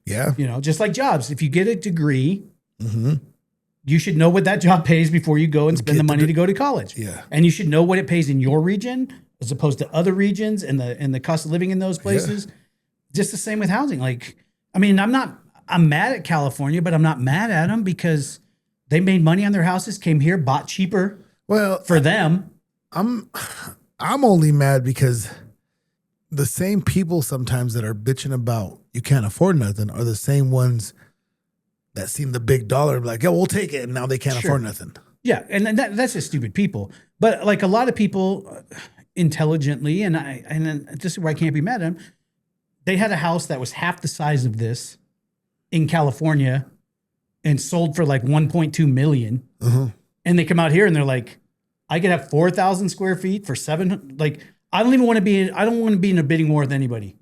Yeah, you know, just like jobs. If you get a degree. You should know what that job pays before you go and spend the money to go to college. Yeah. And you should know what it pays in your region as opposed to other regions and the cost of living in those places. Yeah. Just the same with housing. Like, I mean, I'm mad at California, but I'm not mad at them because they made money on their houses, came here, bought cheaper. Well, for them. I'm only mad because the same people sometimes that are bitching about you can't afford nothing are the same ones that seem the big dollar, like, yeah, we'll take it. And now they can't afford nothing. Yeah. And that's just stupid people. But like a lot of people intelligently, and this is where I can't be mad at them. They had a house that was half the size of this in California and sold for like 1.2 million. And they come out here and they're like, I could have 4,000 square feet for 700. Like, I don't want to be in a bidding war with anybody.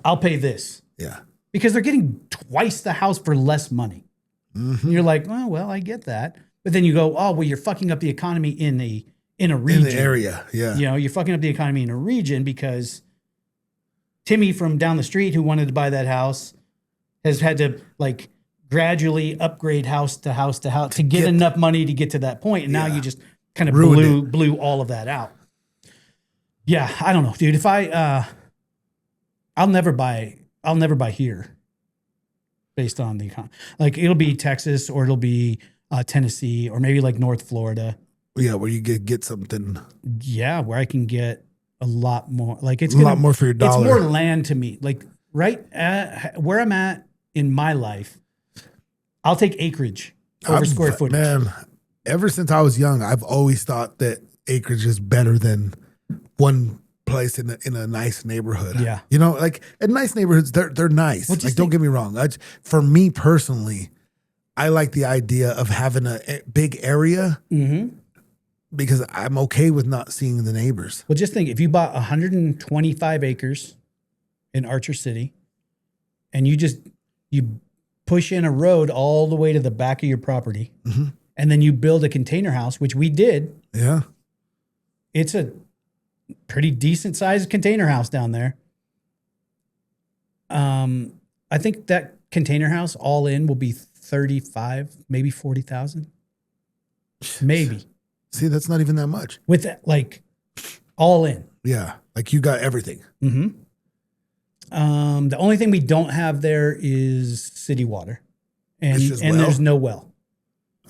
I'll pay this. Yeah. Because they're getting twice the house for less money. And you're like, oh, well, I get that. But then you go, oh, well, you're fucking up the economy in a region. In the area, yeah. You know, you're fucking up the economy in a region because Timmy from down the street who wanted to buy that house has had to like gradually upgrade house to house to house to get enough money to get to that point. And now you just kind of blew all of that out. Yeah, I don't know, dude. If I'll never buy here based on the economy. Like it'll be Texas or it'll be Tennessee or maybe like North Florida. Yeah, where you get something. Yeah, where I can get a lot more. Like it's a lot more for your dollar. It's more land to me. Like right at where I'm at in my life, I'll take acreage over square footage. Man, ever since I was young, I've always thought that acreage is better than one place in a nice neighborhood. Yeah. You know, like in nice neighborhoods, they're nice. Like, don't get me wrong. For me personally, I like the idea of having a big area because I'm okay with not seeing the neighbors. Well, just think, if you bought 125 acres in Archer City and you push in a road all the way to the back of your property, and then you build a container house, which we did. Yeah. It's a pretty decent sized container house down there. I think that container house all in will be 35, maybe 40,000. Maybe. See, that's not even that much. With that, like, all in. Yeah. Like you got everything. The only thing we don't have there is city water. And there's no well.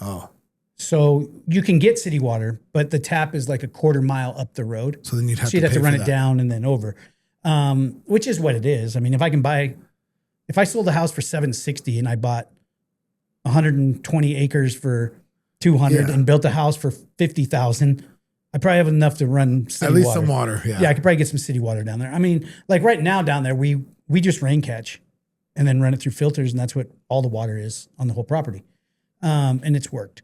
Oh. So you can get city water, but the tap is like a quarter mile up the road. So then you'd have to run it down and then over. Which is what it is. I mean, if I sold a house for $760 and I bought 120 acres for $200 and built a house for $50,000, I probably have enough to run city water. At least some water, yeah. Yeah, I could probably get some city water down there. I mean, like right now down there, we just rain catch and then run it through filters, and that's what all the water is on the whole property. And it's worked.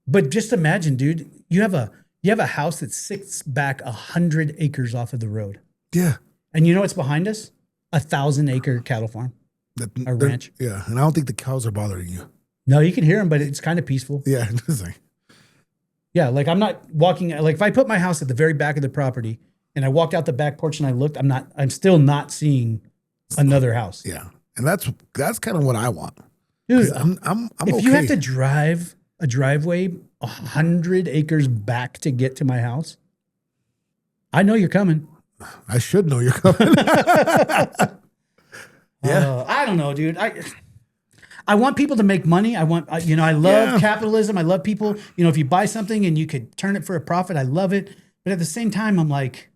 But just imagine, dude, you have a house that sits back 100 acres off of the road. Yeah. And you know what's behind us? 1,000-acre cattle farm, a ranch. Yeah, and I don't think the cows are bothering you. No, you can hear them, but it's kind of peaceful. Yeah, yeah. Like I'm not walking. Like if I put my house at the very back of the property and I walked out the back porch and I looked, I'm still not seeing another house. Yeah, and that's kind of what I want, dude. I'm if okay. you have to drive a driveway 100 acres back to get to my house, I know you're coming. I should know you're coming. Yeah. I don't know, dude. I want people to make money. I love capitalism. I love people. If you buy something and you could turn it for a profit, I love it. But at the same time, I'm like,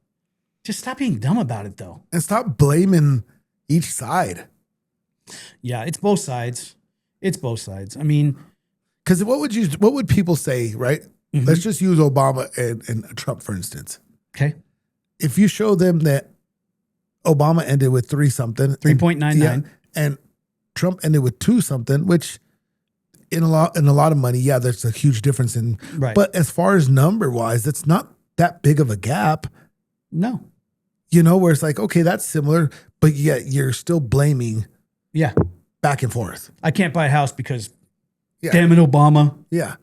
just stop being dumb about it, though. And stop blaming each side. Yeah, it's both sides. It's both sides. I mean, because what would people say, right? Mm-hmm. Let's just use Obama and Trump, for instance. Okay. If you show them that Obama ended with 3.99, and Trump ended with 2 something, which in a lot of money, yeah, there's a huge difference in. Right. But as far as number wise, it's not that big of a gap. No. Where it's like, okay, that's similar, but yet you're still blaming. Yeah. Back and forth. I can't buy a house because, damn it, Obama. Yeah.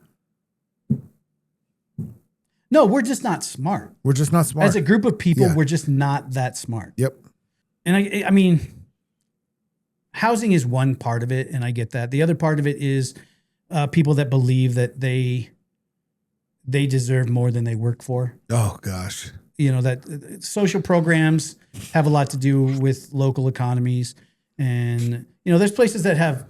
No, we're just not smart. We're just not smart. As a group of people, we're just not that smart. Yep. And I mean, housing is one part of it, and I get that. The other part of it is people that believe that they deserve more than they work for. Oh, gosh. That social programs have a lot to do with local economies. And, there's places that have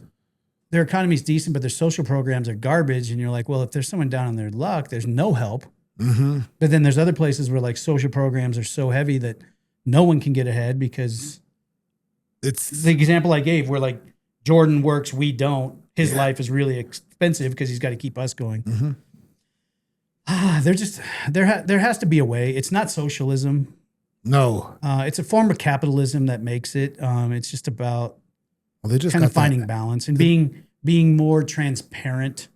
their economy's decent, but their social programs are garbage. And you're like, well, if there's someone down on their luck, there's no help. Mm-hmm. But then there's other places where like social programs are so heavy that no one can get ahead because it's the example I gave where like Jordan works, we don't. His life is really expensive because he's got to keep us going. Mm-hmm. There has to be a way. It's not socialism. No. It's a form of capitalism that makes it. It's just about they just kind of finding balance and being more transparent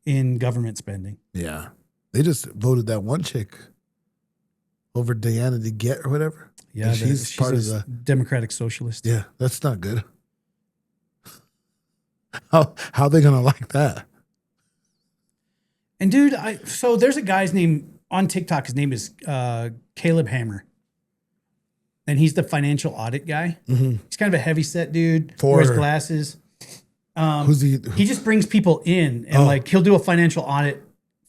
in government spending. Yeah. They just voted that one chick over Diana DeGette or whatever. Yeah, she's part of the Democratic Socialist. Yeah, that's not good. How are they gonna like that? And dude, so there's a guy's name on TikTok. His name is Caleb Hammer, and he's the financial audit guy. Mm-hmm. He's kind of a heavy set dude. Wears glasses. Who's he? He just brings people in and like he'll do a financial audit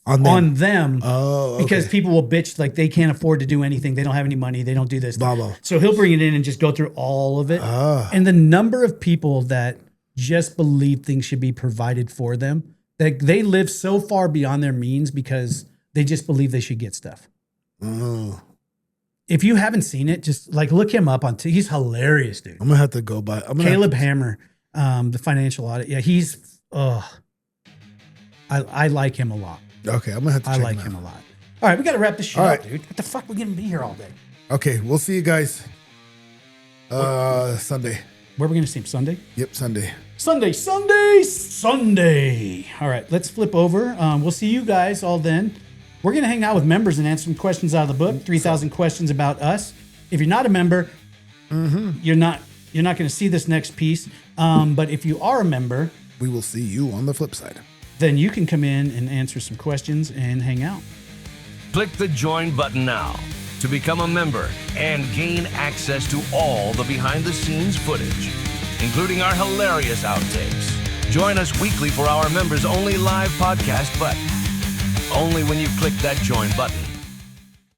on them because people will bitch like they can't afford to do anything. They don't have any money. They don't do this. So he'll bring it in and just go through all of it. And the number of people that just believe things should be provided for them, that they live so far beyond their means because they just believe they should get stuff. If you haven't seen it, just like look him up on he's hilarious, dude. I'm gonna have to go by Caleb Hammer, the financial audit. Yeah, he's I like him a lot. Okay, I'm gonna have to check him out. I like him a lot. All right, we got to wrap this shit up, dude. What the fuck? We're gonna be here all day. Okay, we'll see you guys Sunday. Where are we gonna see him? Sunday? Yep, Sunday. Sunday. All right, let's flip over. We'll see you guys all then. We're going to hang out with members and answer some questions out of the book, 3,000 questions about us. If you're not a member, you're not going to see this next piece. But if you are a member, We will see you on the flip side. then you can come in and answer some questions and hang out. Click the join button now to become a member and gain access to all the behind-the-scenes footage, including our hilarious outtakes. Join us weekly for our members-only live podcast, but only when you click that join button.